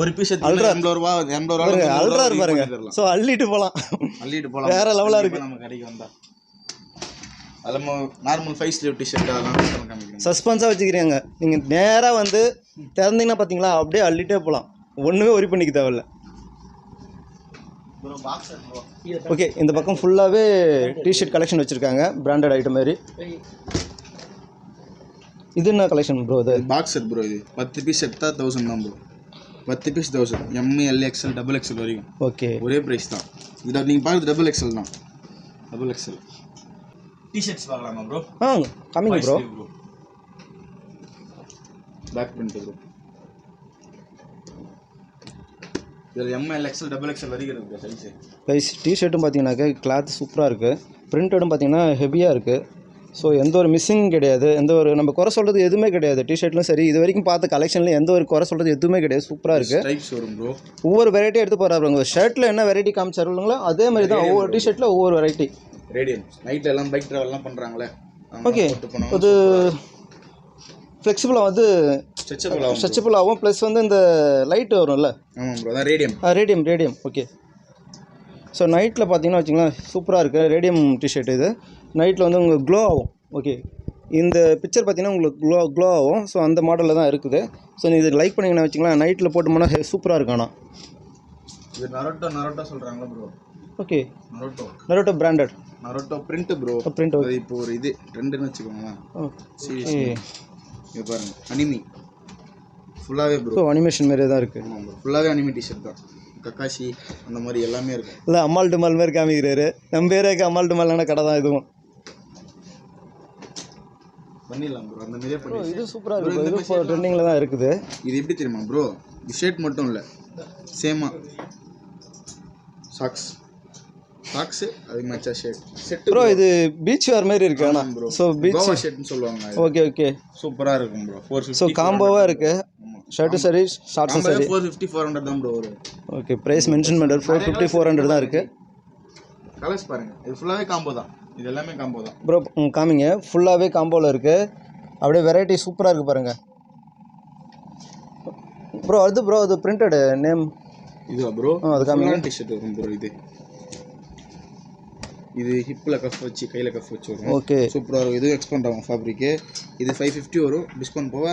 ஒரு பீஸ் அல்ட்ரா 80 ரூபா அல்ட்ரா பாருங்க. ஸோ அள்ளிட்டு போகலாம், வேறு லெவலாக இருக்குது. நம்ம கடைக்கு வந்தால் அதெல்லாம் நார்மல் 5 ஸ்லீவ் டிஷர்ட் அதெல்லாம் காமிக்கிறேன். சஸ்பென்ஸாக வச்சுக்கிறீங்க. நீங்கள் நேராக வந்து திறந்தீங்கன்னா பார்த்தீங்களா அப்படியே அள்ளிட்டே போகலாம், ஒன்றுமே ஒரி பண்ணிக்க தேவையில்ல. ஓகே, இந்த பக்கம் ஃபுல்லாகவே டிஷர்ட் கலெக்ஷன் வச்சுருக்காங்க, பிராண்டட் ஐட்டம் மாதிரி. இது என்ன கலெக்ஷன் ப்ரோ? இது பாக்ஸ் செட் ப்ரோ. இது 10 பீஸ் எடுத்தால் 1000 தான் bro. 10 piece 1000. ML XL XXL வரைக்கும் ஓகே, ஒரே ப்ரைஸ் தான். இது நீங்கள் பார்க்குறது XXL தான். XXL டிஷர்ட்ஸ் பார்க்கலாமா ப்ரோ? காமிங்க ப்ரோ. Back print bro. இதில் ML XL XXL வரைக்கும் இருக்குது சைஸு. ப்ரைஸ் டிஷர்ட்டும் பார்த்தீங்கன்னாக்கா கிளாத் சூப்பராக இருக்குது. பிரிண்டடும் பார்த்தீங்கன்னா ஹெவியாக இருக்குது. ஸோ எந்த ஒரு மிஸ்ஸிங் கிடையாது, எந்த ஒரு நம்ம குறை சொல்கிறது எதுவுமே கிடையாது. டிஷர்ட்லும் சரி, இது வரைக்கும் பார்த்த கலெக்ஷன்லையும் எந்த ஒரு குறை சொல்கிறது எதுவுமே கிடையாது. சூப்பராக இருக்குது. டைப்ஸ் வரும் ப்ரோ. ஒவ்வொரு வெரைட்டி எடுத்து போகிறாங்க. உங்கள் ஷர்ட்டில் என்ன வெரைட்டி காமிச்சாருங்களோ அதே மாதிரி தான் ஒவ்வொரு டிஷர்ட்டில் ஒவ்வொரு வெரைட்டி. ரேடியம் நைட்டில் எல்லாம் பைக் ட்ராவல்லாம் பண்ணுறாங்களே. ஓகே, அது ஃப்ளெக்சிபிளாக வந்து ஸ்ட்ரெச்சபிள் ஆகும். ப்ளஸ் வந்து இந்த லைட் வரும்ல. ஆமாம் ப்ரோ, அதான் ரேடியம். ஓகே, ஸோ நைட்டில் பார்த்தீங்கன்னா வச்சிங்களேன் சூப்பராக இருக்குது. ரேடியம் டிஷர்ட் இது நைட்டில் வந்து உங்களுக்கு க்ளோ ஆகும். ஓகே, இந்த பிக்சர் பார்த்தீங்கன்னா உங்களுக்கு க்ளோ ஆகும். ஸோ அந்த மாடலில் தான் இருக்குது. ஸோ நீங்கள் இது லைக் பண்ணிங்கன்னா வச்சிங்களேன், நைட்டில் போட்டு போனால் சூப்பராக இருக்கும். ஆனால் இது நரோட்டோ சொல்கிறாங்களா bro? Okay, Naruto branded. Naruto print bro. Print அது இப்போ ஒரு இது ட்ரெண்டுன்னு வச்சுக்கோங்களேன். ஓகே, இது பாருங்க, அனிமி ஃபுல்லாகவே ப்ரோ. ஸோ அனிமேஷன் மாதிரியே தான் இருக்குது. ஆமாம் ப்ரோ, ஃபுல்லாகவே அனிமி டிஷர்ட் தான். கக்காஷி அந்த மாதிரி எல்லாமே இருக்கும். இல்லை அம்மாள் டுமால் மாதிரி காமிக்கிறாரு. நம்ம பேருக்கு அம்மாள் டுமாலான கடை தான் இதுவும். பண்ணிடலாம் ப்ரோ, அந்த மாதிரியே பண்ணி. இது சூப்பராக இருக்குது. இது இப்போ ட்ரெண்டிங்கில் தான் இருக்குது. இது எப்படி தெரியுமா ப்ரோ? இது ஷர்ட் மட்டும் இல்லை, சேமாக சாக்ஸு அது மேட்சா ஷர்ட் ப்ரோ. இது பீச் வேர் மாதிரி இருக்கு. ஆனால் ப்ரோ, ஸோ பீச் ஷர்ட்னு சொல்லுவாங்க. ஓகே, சூப்பராக இருக்கும் ப்ரோ. 450. ஸோ காம்போவாக இருக்குது. ஷர்ட்டு சரி, ஷார்ட்ஸும் சரி. 450 400 தான் ப்ரோ வரும். ஓகே, ப்ரைஸ் மென்ஷன் பண்ணுறது 450 400 தான் இருக்குது. கலர்ஸ் பாருங்க, இது ஃபுல்லாகவே காம்போ தான், இது எல்லாமே காம்போ தான் ப்ரோ. காமிங்க, ஃபுல்லாகவே காம்போவில் இருக்குது. அப்படியே வெரைட்டி சூப்பராக இருக்குது பாருங்கள் ப்ரோ. அது ப்ரோ அது பிரிண்டடு நேம் இதுவா ப்ரோ? அது காமிங்க. டிஷர்ட் வரும் ப்ரோ. இது ஹிப்பில் கஃப் வச்சு கையில் கஃப் வச்சு வரும். ஓகே, சூப்பராக இருக்கும். இது எக்ஸ்பெண்ட் ஆகும் ஃபேப்ரிக்கு. இது 550 வரும் டிஸ்கவுண்ட் போக.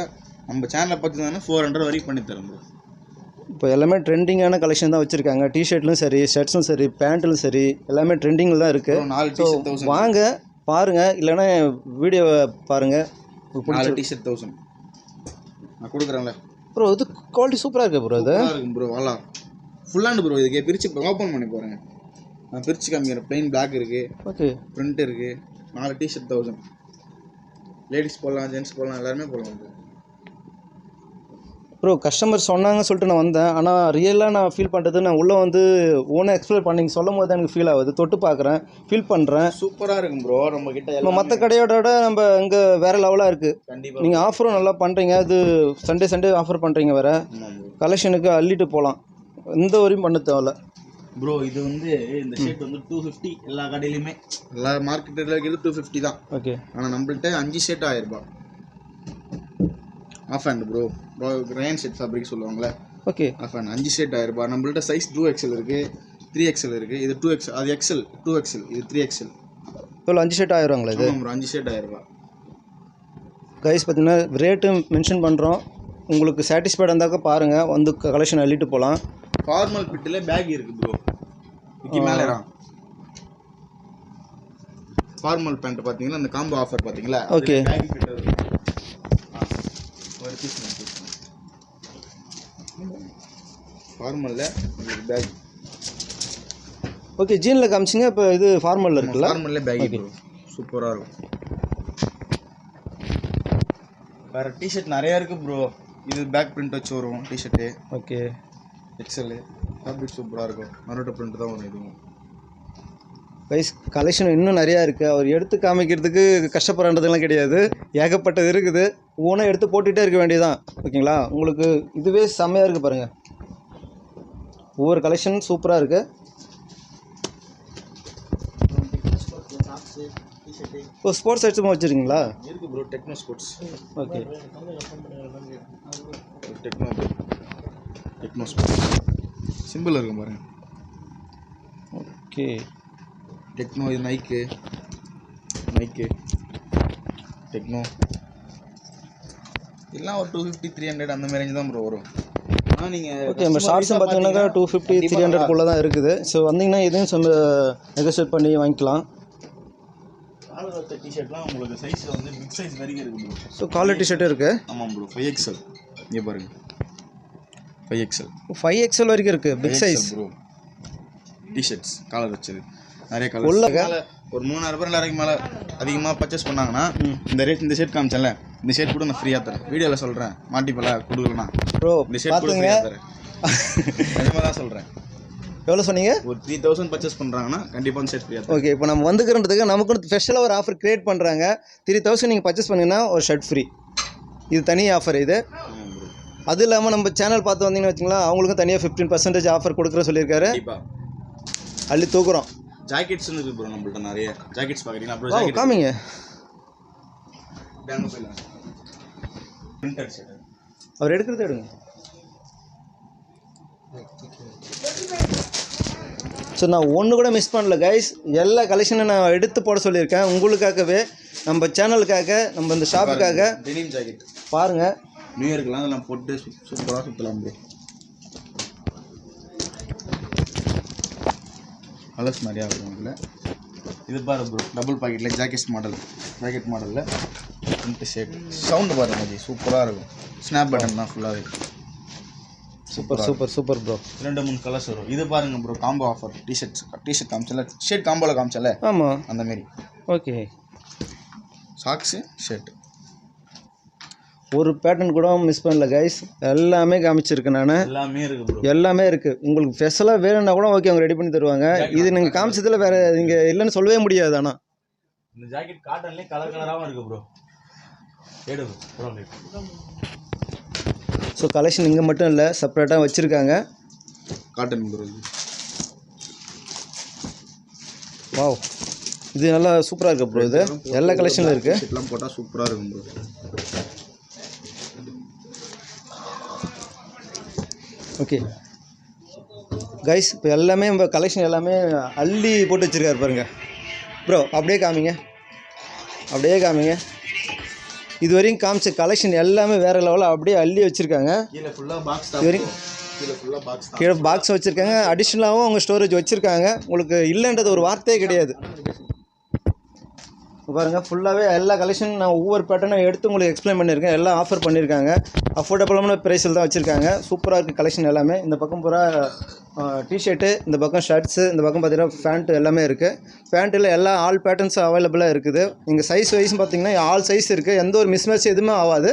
நம்ம சேனலில் பார்த்துதானே 400 வரைக்கும் பண்ணி தரோம் ப்ரோ. இப்போ எல்லாமே ட்ரெண்டிங்கான கலெக்ஷன் தான் வச்சுருக்காங்க. டிஷர்ட்லும் சரி, ஷர்ட்ஸும் சரி, பேண்ட்டும் சரி, எல்லாமே ட்ரெண்டிங்கில் தான் இருக்குது. 4 டிஷர்ட் 1000. வாங்க பாருங்கள், இல்லைன்னா வீடியோவை பாருங்கள். 4 டிஷர்ட் 1000 நான் கொடுக்குறேன்ல ப்ரோ. இது குவாலிட்டி சூப்பராக இருக்குது ப்ரோ. இது இருக்கும் ப்ரோ. வாலா ஃபுல்லாண்டு ப்ரோ. இதுக்கு பிரித்து ஓப்பன் பண்ணி போகிறேங்க. நான் பிரித்து காமிக்கிறேன். ப்ளைன் பிளாக் இருக்குது, ஓகே, பிரிண்ட் இருக்குது. 4 டிஷர்ட் 1000. லேடிஸ் போடலாம், ஜென்ட்ஸ் போடலாம், எல்லாருமே போடலாம் ப்ரோ. ப்ரோ கஸ்டமர் சொன்னாங்க சொல்லிட்டு நான் வந்தேன். ஆனால் ரியலாக நான் ஃபீல் பண்ணுறது, நான் உள்ளே வந்து ஓனாக எக்ஸ்ப்ளோர் பண்ணி சொல்லும் போது தான் எனக்கு ஃபீல் ஆகுது. தொட்டு பார்க்குறேன், ஃபீல் பண்ணுறேன். சூப்பராக இருக்கும் ப்ரோ. நம்ம கிட்ட நம்ம மற்ற கடையோட நம்ம இங்கே வேறு லெவலாக இருக்குது. கண்டிப்பாக நீங்கள் ஆஃபரும் நல்லா பண்ணுறீங்க. அது சண்டே ஆஃபர் பண்ணுறீங்க வேறு. கலெக்ஷனுக்கு அள்ளிட்டு போகலாம், எந்த வரையும் பண்ண தேவையில்ல ப்ரோ. இது வந்து இந்த ஷர்ட் வந்து 250. எல்லா கடையிலையுமே எல்லா மார்க்கெட்டில் இருக்கிறது 250 தான். ஓகே, ஆனால் நம்மள்ட்ட 5 ஷர்ட் 1000 ரூபாய் half hand bro. Rayon set fabric சொல்லுவாங்களே, ஓகே. ஆஃப் ஹேண்ட் 5 ஷர்ட் 1000 ரூபாய். நம்மள்ட்ட சைஸ் 2XL இருக்குது, 3XL இருக்குது. இது 2XL, அது XL, 2XL, இது 3XL. இவ்வளோ 5 ஷர்ட் ஆயிடுவாங்களா இது? ப்ரோ 5 ஷர்ட் 1000 ரூபாய். கைஸ் பார்த்தீங்கன்னா ரேட்டு மென்ஷன் பண்ணுறோம். உங்களுக்கு சாட்டிஸ்ஃபைடாக இருந்தாக்கா பாருங்கள், வந்து கலெக்ஷன் அள்ளிட்டு போகலாம். ஃபார்மல் பிட்டில் பேக் இருக்குது ப்ரோ. இதுக்கு மேலே ஃபார்மல் பேண்ட் பார்த்தீங்கன்னா இந்த காம்போ ஆஃபர் பார்த்தீங்களா? ஓகே, பேக் ஃபிட் வருது. ஒரு பீஸ் ஃபார்மலில் உங்களுக்கு பேக். ஓகே. ஜீனில் காமிச்சிங்க. இப்போ இது ஃபார்மலில் இருக்குல்ல? ஃபார்மலில் பேக் ப்ரோ. சூப்பராக இருக்கும். வேறு டிஷர்ட் நிறையா இருக்குது ப்ரோ. இது பேக் பிரிண்ட் வச்சு வரும் டிஷர்ட்டு. ஓகே, எக்ஸல் ஃபேப்ரிக் சூப்பராக இருக்கும். மரோட்டோ பிரிண்ட் தான் வரும் இதுவும். கைஸ் கலெக்ஷன் இன்னும் நிறையா இருக்குது. அவர் எடுத்து காமிக்கிறதுக்கு கஷ்டப்படுறதுலாம் கிடையாது, ஏகப்பட்டது இருக்குது. ஒவ்வொன்றும் எடுத்து போட்டுகிட்டே இருக்க வேண்டியதான். ஓகேங்களா? உங்களுக்கு இதுவே செம்மையாக இருக்குது பாருங்கள். ஒவ்வொரு கலெக்ஷன் சூப்பராக இருக்குது. ஓ, ஸ்போர்ட்ஸ் ஐட்டமும் வச்சுருக்கீங்களா? இருக்குது bro. Techno sports. Okay, techno sports simple இருக்கும் பாருங்கள். ஓகே. டெக்னோ. இது நைக்கு டெக்னோ. எல்லாம் ஒரு 250 300 அந்த மாதிரி ரேஞ்ச் தான் ப்ரோ வரும். ஆனால் நீங்கள் ஓகே, நம்ம ஷார்ட்ஸும் பார்த்தீங்கன்னாக்கா 250 300 தான் இருக்குது. ஸோ வந்தீங்கன்னா இதையும் நெகோசியேட் பண்ணி வாங்கிக்கலாம். காலர் வச்ச டிஷர்ட்லாம் உங்களுக்கு சைஸ் வந்து பிக் சைஸ் வரைக்கும் இருக்குது ப்ரோ. ஸோ காலர் டிஷர்ட்டும் இருக்குது. ஆமாம் ப்ரோ. 5XL. இங்கே பாருங்கள், 5XL 5XL வரைக்கும் இருக்குது, big size bro. T-shirts collar வச்சது நிறைய கலர். ஒரு 3000 ரூபாய் எல்லாருக்கும் மேலே அதிகமாக பர்ச்சேஸ் பண்ணாங்கன்னா இந்த ஷர்ட் காமிச்சேன்ல, இந்த ஷர்ட் கூட நான் ஃப்ரீயாக தரேன். வீடியோவில் சொல்கிறேன், மாட்டிப்பல கொடுக்கலண்ணா ப்ரோ. இந்த ஷர்ட் கூட ஃப்ரீயாக தரேன். நிஜமாக தான் சொல்கிறேன். எவ்வளோ சொன்னீங்க? ஒரு 3000 பர்ச்சேஸ் பண்ணுறாங்கன்னா கண்டிப்பாக அந்த ஷர்ட் ஃப்ரீயாக தரேன். ஓகே, இப்போ நம்ம வந்துக்கிறதுக்கு நமக்கு ஸ்பெஷலாக ஒரு ஆஃபர் க்ரியேட் பண்ணுறாங்க. 3000 நீங்கள் பர்ச்சேஸ் பண்ணிங்கன்னா ஒரு ஷர்ட் ஃப்ரீ. இது தனி ஆஃபர் இது. அது இல்லாமல் நம்ம சேனல் பார்த்து வந்தீங்கன்னு வச்சுங்களேன், அவங்களுக்கும் தனியாக 15% ஆஃபர் கொடுக்குற சொல்லியிருக்காரு. அள்ளி தூக்குறோம். ஜாக்கெட்ஸ் இருக்குது ப்ரோ நம்மள்ட்ட நிறைய. ஜாக்கெட்ஸ் பார்க்குறீங்களா ப்ரோ? ஜாக்கெட் காமிங்க. பிரிண்டட் ஷர்ட் அவர் எடுக்கிறது எடுங்க. ஸோ நான் ஒன்று கூட மிஸ் பண்ணல கைஸ். எல்லா கலெக்ஷனும் நான் எடுத்து போட சொல்லியிருக்கேன் உங்களுக்காகவே, நம்ம சேனலுக்காக, நம்ம இந்த ஷாப்புக்காக. டெனிம் ஜாக்கெட் பாருங்கள். நியூ இயர்க்குலாம் அதெல்லாம் போட்டு சூப்பராக சுற்றலாம் ப்ரோ. கலர்ஸ் நிறையா இருக்கும் இதில். இது பாரு ப்ரோ, டபுள் பாக்கெட்டில் ஜாக்கெட் மாடலில் பிரிண்ட் ஷர்ட். சவுண்டு பாருங்க ஜி, சூப்பராக இருக்கும். ஸ்னாப் பட்டன் தான் ஃபுல்லாகவே. Super bro. 2-3 கலர்ஸ் வரும். இது பாருங்க ப்ரோ, காம்போ ஆஃபர். டிஷர்ட் காமிச்சல, ஷர்ட் காம்போவில் காமிச்சல. ஆமாம், அந்தமாரி. ஓகே. சாக்ஸு ஷர்ட் ஒரு பேட்டர்ன் கூட மிஸ் பண்ணல கைஸ். எல்லாமே காமிச்சிருக்கேன் நான். எல்லாமே இருக்குது ப்ரோ. எல்லாமே இருக்குது. உங்களுக்கு ஸ்பெஷலாக வேணும்னா கூட ஓகே, அவங்க ரெடி பண்ணி தருவாங்க. இது நீங்கள் காமிச்சதில் வேறு நீங்கள் இல்லைன்னு சொல்லவே முடியாது. ஆனால் இந்த ஜாக்கெட் காட்டன்லேயே கலராகவும் இருக்குது ப்ரோ. எடு ப்ரோ. ஸோ கலெக்ஷன் இங்கே மட்டும் இல்லை, செப்பரேட்டாக வச்சுருக்காங்க. Cotton bro. வாவ், இது நல்லா சூப்பராக இருக்குது ப்ரோ. இது எல்லா கலெக்ஷனில் இருக்குது. இதெல்லாம் போட்டால் சூப்பராக இருக்கும் ப்ரோ. ஓகே கைஸ், இப்போ எல்லாமே நம்ம கலெக்ஷன் எல்லாமே அள்ளி போட்டு வச்சுருக்காரு பாருங்க ப்ரோ. அப்படியே காமிங்க, அப்படியே காமிங்க. இது வரைக்கும் காமிச்ச கலெக்ஷன் எல்லாமே வேறு லெவலில் அப்படியே அள்ளி வச்சுருக்காங்க. கீழே ஃபுல்லாக பாக்ஸ் இது வரைக்கும் கீழே ஃபுல்லாக பாக்ஸ் கீழே பாக்ஸ் வச்சுருக்காங்க. அடிஷ்னலாகவும் அவங்க ஸ்டோரேஜ் வச்சுருக்காங்க. உங்களுக்கு இல்லைன்றது ஒரு வார்த்தையே கிடையாது. பாருங்கள், ஃபுல்லாகவே எல்லா கலெக்ஷனும் நான் ஒவ்வொரு பேட்டர்னும் எடுத்து உங்களுக்கு எக்ஸ்பிளைன் பண்ணியிருக்கேன். எல்லாம் ஆஃபர் பண்ணியிருக்காங்க. அஃபோர்டபுளான ப்ரைஸில் தான் வச்சுருக்காங்க. சூப்பராக இருக்குது கலெக்ஷன் எல்லாமே. இந்த பக்கம் பூரா டிஷர்ட்டு, இந்த பக்கம் ஷர்ட்ஸு, இந்த பக்கம் பார்த்தீங்கன்னா பேண்ட்டு எல்லாமே இருக்குது. பேண்ட்டில் எல்லா ஆல் பேட்டர்ன்ஸும் அவைலபிளாக இருக்குது. நீங்கள் சைஸ் வைஸ் பார்த்தீங்கன்னா ஆல் சைஸ் இருக்குது. எந்த ஒரு மிஸ்மேட்ச் எதுவுமே ஆகாது.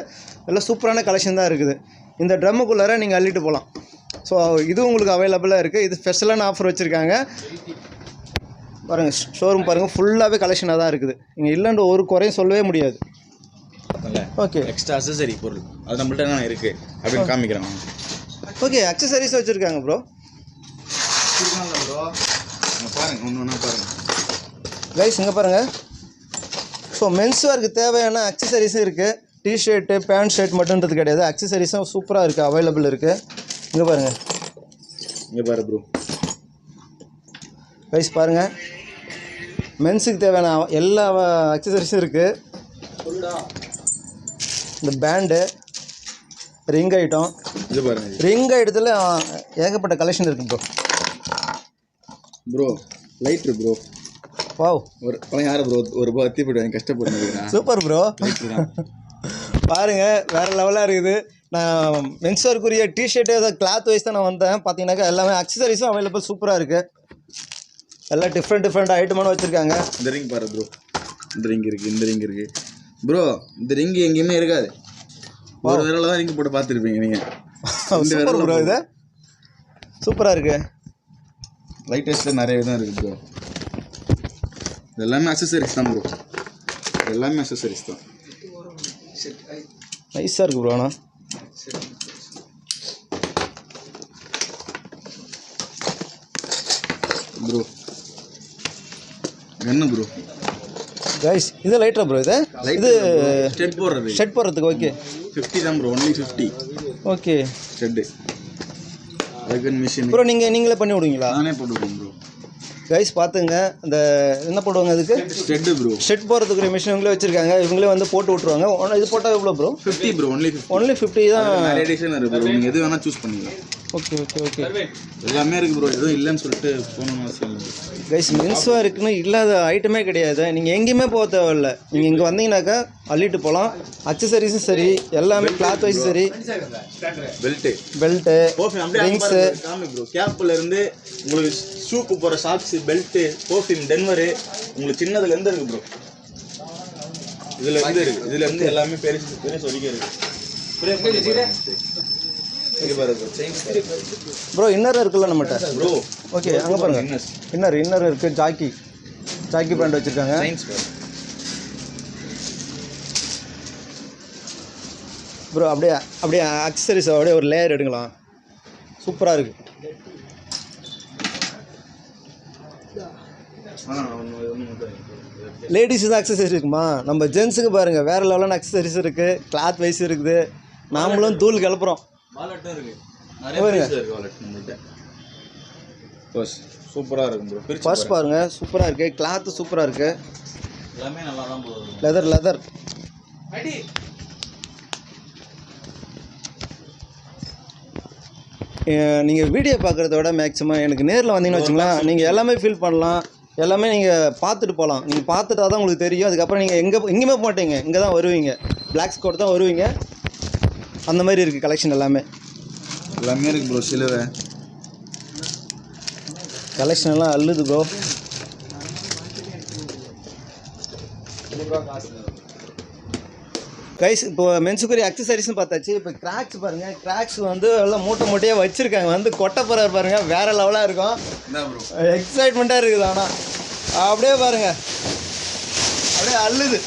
எல்லாம் சூப்பரான கலெக்ஷன் தான் இருக்குது. இந்த ட்ரம்முக்குள்ளார நீங்கள் அள்ளிட்டு போகலாம். ஸோ இதுவும் உங்களுக்கு அவைலபிளாக இருக்குது. இது ஸ்பெஷலான ஆஃபர் வச்சுருக்காங்க பாருங்கள். ஷோரூம் பாருங்கள், ஃபுல்லாகவே கலெக்ஷனாக தான் இருக்குது. நீங்கள் இல்லைன்ற ஒரு குறையும் சொல்லவே முடியாது. ஓகே, எக்ஸ்ட்ரா அக்சசரி பொருள் அது நம்மள்ட்ட என்ன இருக்குது அப்படின்னு காமிக்கிறேன். ஓகே, அக்சசரிஸ் வச்சுருக்காங்க ப்ரோ. ப்ரோ பாருங்கள், ஒன்று ஒன்றா பாருங்கள் கைஸ். இங்கே பாருங்கள். ஸோ மென்ஸ் வேருக்கு தேவையான அக்சசரிஸும் இருக்குது. டிஷர்ட்டு, பேண்ட் ஷர்ட் மட்டுன்றது கிடையாது. அக்சசரிஸும் சூப்பராக இருக்குது, அவைலபிள் இருக்குது. இங்கே பாருங்கள், இங்கே பாரு ப்ரோ. கைஸ் பாருங்கள், மென்ஸுக்கு தேவையான எல்லா அக்சசரிஸும் இருக்குது. இந்த பேண்டு, ரிங் ஐட்டம், இது பாருங்கள். ரிங் ஐட்டத்தில் ஏகப்பட்ட கலெக்ஷன் இருக்குது bro. Bro lighter bro. Wow, ஒரு பழம் யார் ப்ரோ ஒரு ரூபா அத்தி போய்ட்டு கஷ்டப்பட்டு சூப்பர் ப்ரோ. பாருங்கள், வேறு லெவலாக இருக்குது. நான் மென்ஸ்வேருக்குரிய டிஷர்ட்டு ஏதாவது கிளாத் வைஸ் தான் நான் வந்தேன். பார்த்தீங்கன்னாக்கா எல்லாமே அக்சசரிஸும் அவைலபிள் சூப்பராக இருக்குது. எல்லாம் டிஃப்ரெண்ட் ஐட்டமான வச்சுருக்காங்க. இந்த ரிங் பாரு ப்ரோ. இந்த ரிங் இருக்குது, இந்த ரிங் இருக்குது ப்ரோ. இந்த ரிங் எங்கேயுமே இருக்காது. ஒரு விரல தான் ரிங் போட்டு பார்த்துருப்பீங்க நீங்கள். சூப்பர் ப்ரோ, இது சூப்பராக இருக்குது. லைட் டெஸ்ட்டில் நிறைய விதம் இருக்குது ப்ரோ. இது எல்லாமே அக்சசரிஸ் தான் ப்ரோ. எல்லாமே அக்சசரிஸ் தான். நைஸாக இருக்குது ப்ரோ. ஆனால் ப்ரோ என்ன ப்ரோ கைஸ், இது லைட்டா ப்ரோ. இது ஸ்டெட் போடுறது, ஷர்ட் போடுறதுக்கு. ஓகே, 50 தான் ப்ரோ. ஒன்லி 50. ஓகே, ஸ்டெட்டு அதுக்கு மிஷின் ப்ரோ. நீங்களே பண்ணி விடுவீங்களா? நானே போட்டுவிடுவேன் ப்ரோ. கைஸ் பார்த்துங்க, இந்த என்ன போடுவாங்க அதுக்கு? Stud bro. ஷர்ட் போடுறதுக்குரிய மிஷின் இவங்களே வச்சுருக்காங்க. இவங்களே வந்து போட்டு விட்ருவாங்க. இது போட்டால் எவ்வளோ ப்ரோ? 50 ப்ரோ. ஒன்லி 50 தான். நிறைய டிசைன் இருக்குது ப்ரோ. நீங்கள் எது வேணால் சூஸ் பண்ணிக்கலாம். ஓகே ஓகே ஓகே, எல்லாமே இருக்குது ப்ரோ. எதுவும் இல்லைன்னு சொல்லிட்டு போகணும்னு அவசியம் இல்லை. கைஸ், மென்ஸாக இருக்குன்னு இல்லாத ஐட்டமே கிடையாது. நீங்கள் எங்கேயுமே போக தேவையில்ல. நீங்கள் இங்கே வந்தீங்கன்னாக்கா அள்ளிட்டு போகலாம். அக்சசரிஸும் சரி, எல்லாமே கிளாத் வைஸும் சரி, பெல்ட்டு, ரிங்ஸு, ப்ரோ. கேப்பில் இருந்து உங்களுக்கு ஷூக்கு போகிற சாக்ஸு, பெல்ட்டு, பர்ஃப்யூம், டென்வரு, உங்களுக்கு சின்னதுலேருந்து இருக்குது ப்ரோ. இதுலேருந்து எல்லாமே பெருசு வரைக்கும் இருக்குது ப்ரோ. இன்னர் இருக்குல்ல நம்மகிட்ட ப்ரோ. ஓகே, அங்கே பாருங்க. இன்னர் இருக்குது. ஜாக்கி பேண்ட் வச்சுருக்காங்க. ப்ரோ அப்படியே அக்சசரிஸ் அப்படியே ஒரு லேயர் எடுக்கலாம். சூப்பராக இருக்குது. லேடிஸு தான் அக்சசரிஸ் இருக்குமா? நம்ம ஜென்ஸுக்கு பாருங்கள், வேறு லெவலான அக்சசரிஸ் இருக்குது. கிளாத் வைஸ் இருக்குது. நாமளும் தூள் கிளப்புறோம். வாலெட்டும் இருக்குது. நிறைய இருக்குது வாலெட் நம்மள்ட்ட. பர்ஸ் சூப்பராக இருக்கும் ப்ரோ. பர்ஸ் பாருங்கள், சூப்பராக இருக்குது. கிளாத்து சூப்பராக இருக்குது. எல்லாமே நல்லா தான் போகுது. லெதர் நீங்கள் வீடியோ பார்க்குறத விட மேக்ஸிமம் எனக்கு நேரில் வந்தீங்கன்னு வச்சுங்களேன், நீங்கள் எல்லாமே ஃபீல் பண்ணலாம். எல்லாமே நீங்கள் பார்த்துட்டு போகலாம். நீங்கள் பார்த்துட்டா தான் உங்களுக்கு தெரியும். அதுக்கப்புறம் நீங்கள் எங்கேயுமே போக மாட்டீங்க. இங்கே தான் வருவீங்க. பிளாக் ஸ்கோட் தான் வருவீங்க. அந்த மாதிரி இருக்குது கலெக்ஷன் எல்லாமே இருக்குது ப்ரோ. சிலுவை கலெக்ஷன் எல்லாம் அள்ளுது ப்ரோ. கைஸ், இப்போ மென்ஸுக்குரிய அக்சசரிஸ்னு பார்த்தாச்சு. இப்போ கிராக்ஸ் பாருங்கள். கிராக்ஸ் வந்து எல்லாம் மூட்டையாக வச்சுருக்காங்க. வந்து கொட்டை போகிற பாருங்கள், வேறு லெவலாக இருக்கும். எக்ஸைட்மெண்ட்டாக இருக்குது. ஆனால் அப்படியே பாருங்கள், அப்படியே அள்ளுது.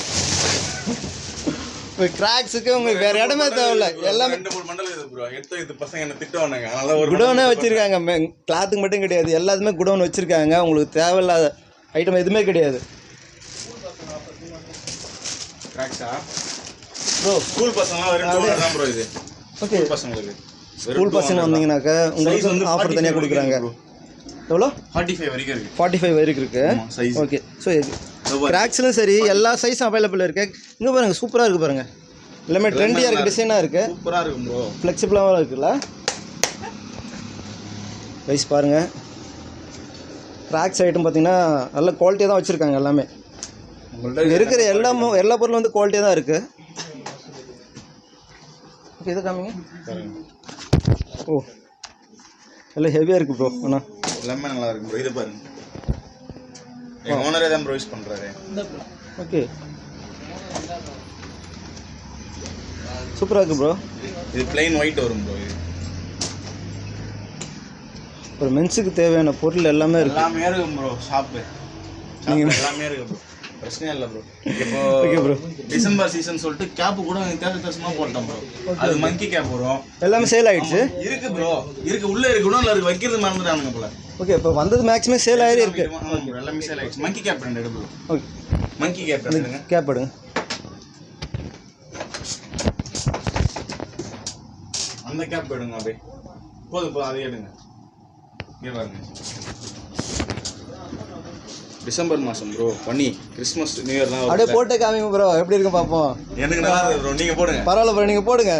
இப்போ கிராக்ஸுக்கு உங்களுக்கு வேறு இடமே தேவையில்லை. எல்லாமே குடோனே வச்சுருக்காங்க. கிளாத்துக்கு மட்டும் கிடையாது, எல்லாத்துமே குடோன் வச்சுருக்காங்க. உங்களுக்கு தேவையில்லாத ஐட்டம் எதுவுமே கிடையாது கிராக்ஸா ப்ரோ ஸ்கூல் பசங்களாம் வெறும் 200 தான் ப்ரோ இது ஓகே ஸ்கூல் பசங்களுக்கு ஸ்கூல் பசங்க வந்தீங்கன்னாக்கா உங்களுக்கு வந்து ஆஃபர் தனியாக கொடுக்குறாங்க எவ்வளோ 45 வரைக்கும் இருக்கு 45 வரைக்கும் இருக்குது சைஸ் ஓகே ஸோ கிராக்ஸ்லும் சரி எல்லா சைஸும் அவைலபிள் இருக்குது இங்கே பாருங்கள் சூப்பராக இருக்குது பாருங்கள் எல்லாமே ட்ரெண்டியாக இருக்குது டிசைனாக இருக்குது சூப்பராக இருக்கும் ப்ரோ ஃப்ளெக்சிபிளாகவும் இருக்குல்ல ரைஸ் பாருங்கள் கிராக்ஸ் ஐட்டம் பார்த்தீங்கன்னா நல்ல குவாலிட்டியாக தான் வச்சுருக்காங்க எல்லாமே இங்கே இருக்கிற எல்லா பொருளும் வந்து குவாலிட்டியாக தான் இருக்குது ஓகே இது காமிங்க ஓ எல்லாம் ஹெவியாக இருக்குது ப்ரோ அண்ணா எல்லாமே நல்லா இருக்கும் ப்ரோ இது பாருங்க எங்கள் ஓனரே தான் ப்ரோ யூஸ் பண்ணுறாரு ஓகே சூப்பராக இருக்குது ப்ரோ இது பிளைன் ஒயிட் வரும் ப்ரோ இது ஒரு மென்ஸுக்கு தேவையான பொருள் எல்லாமே இருக்குது எல்லாமே இருக்கும் ப்ரோ ஷாப்பு எல்லாமே இருக்கு ப்ரோ பிரச்சனையே இல்லை ப்ரோ இப்போ ஓகே ப்ரோ டிசம்பர் சீசன் சொல்லிட்டு கேப்பு கூட தேசமாக போட்டோம் ப்ரோ அது மங்கி கேப் வரும் எல்லாமே சேல் ஆகிடுச்சு இருக்கு ப்ரோ இருக்கு உள்ளே இருக்கு உடனே இருக்கு வைக்கிறது மறந்துட்டானுங்க போல ஓகே இப்போ வந்தது மேக்ஸிமம் சேல் ஆகி இருக்கு ஆமாம் ப்ரோ எல்லாமே சேல் ஆகிடுச்சு மங்கி கேப் ரெண்டு எடுப்பு ஓகே மங்கி கேப் எடுங்க கேப் எடுங்க அந்த கேப் எடுங்க அப்படியே போதும் அதை எடுங்க இங்கே பாருங்க டிசம்பர் மாதம் ப்ரோ பண்ணி கிறிஸ்மஸ் நியூ இயர் தான் அப்படியே போட்டு காமிங்க ப்ரோ எப்படி இருக்கு பார்ப்போம் எனக்கு நல்லா இருக்கு ப்ரோ நீங்கள் போடுங்க பரவாயில்ல ப்ரோ நீங்கள் போடுங்க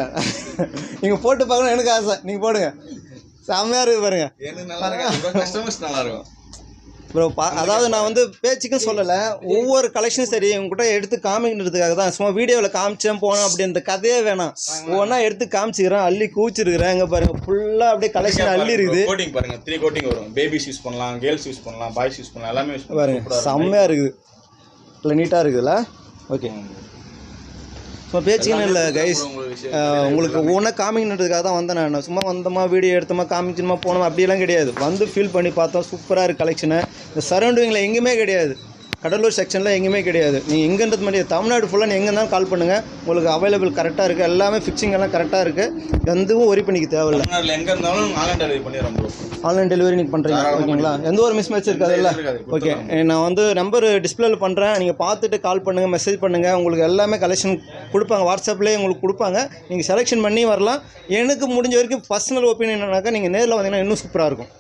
நீங்கள் போட்டு பார்க்கணும் எனக்கு ஆசை நீங்கள் போடுங்க செம்மையாக இருக்குது பாருங்க எனக்கு நல்லா இருக்கு கஸ்டமர்ஸ் நல்லா இருக்கும் ப்ரோ அதாவது நான் வந்து பேச்சுக்கும் சொல்லலை ஒவ்வொரு கலெக்ஷனும் சரி உங்ககிட்ட எடுத்து காமிக்கிறதுக்காக தான் சும்மா வீடியோவில் காமிச்சேன் போனேன் அப்படி அந்த கதையே வேணாம் ஒவ்வொன்றா எடுத்து காமிச்சிக்கிறேன் அள்ளி கூச்சிருக்கிறேன் இங்கே பாருங்கள் ஃபுல்லாக அப்படியே கலெக்ஷன் அள்ளி இருக்குது கோட்டிங் பாருங்க 3 கோட்டிங் வரும் பேபிஸ் யூஸ் பண்ணலாம் கேர்ள்ஸ் யூஸ் பண்ணலாம் பாய்ஸ் யூஸ் பண்ணலாம் எல்லாமே யூஸ் பாருங்க செம்மையாக இருக்குது இல்லை நீட்டாக இருக்குதுல்ல ஓகே ஸோ பேச்சுக்கணும் இல்லை கைஸ் உங்களுக்கு ஒவ்வொன்றா காமிக்கணுன்றதுக்காக தான் வந்தேன் நான் சும்மா வந்தோமா வீடியோ எடுத்தோமா காமிக்கணுமா போனோமா அப்படியெல்லாம் கிடையாது வந்து ஃபீல் பண்ணி பார்த்தோம் சூப்பராக இருக்குது கலெக்ஷனு இந்த சரௌண்டிங்கில் எங்கேயுமே கிடையாது கடலூர் செக்ஷனில் எங்கேயுமே கிடையாது நீங்கள் எங்கேன்றது மாதிரி தமிழ்நாடு ஃபுல்லாக நீங்கள் எங்கே இருந்தாலும் கால் பண்ணுங்கள் உங்களுக்கு அவைலபிள் கரெக்டாக இருக்குது எல்லாமே ஃபிக்ஸிங் எல்லாம் கரெக்டாக இருக்குது எதுவும் ஒரி பண்ணிக்க தேவையில்லை தமிழ்நாட்டில் எங்கே இருந்தாலும் ஆன்லைன் டெலிவரி பண்ணிடுறோம் ப்ரோ ஆன்லைன் டெலிவரி நீங்கள் பண்ணுறீங்க ஓகேங்களா எந்த ஒரு மிஸ் மேட்ச் இருக்காதுல்ல ஓகே நான் வந்து நம்பர் டிஸ்பிளேல பண்ணுறேன் நீங்கள் பார்த்துட்டு கால் பண்ணுங்கள் மெசேஜ் பண்ணுங்கள் உங்களுக்கு எல்லாமே கலெக்ஷன் கொடுப்பாங்க வாட்ஸ்அப்லேயே உங்களுக்கு கொடுப்பாங்க நீங்கள் செலெக்ஷன் பண்ணி வரலாம் எனக்கு முடிஞ்ச வரைக்கும் பர்சனல் ஒப்பீனியன்னாக்கா நீங்கள் நேரில் வந்தீங்கன்னா இன்னும் சூப்பராக இருக்கும்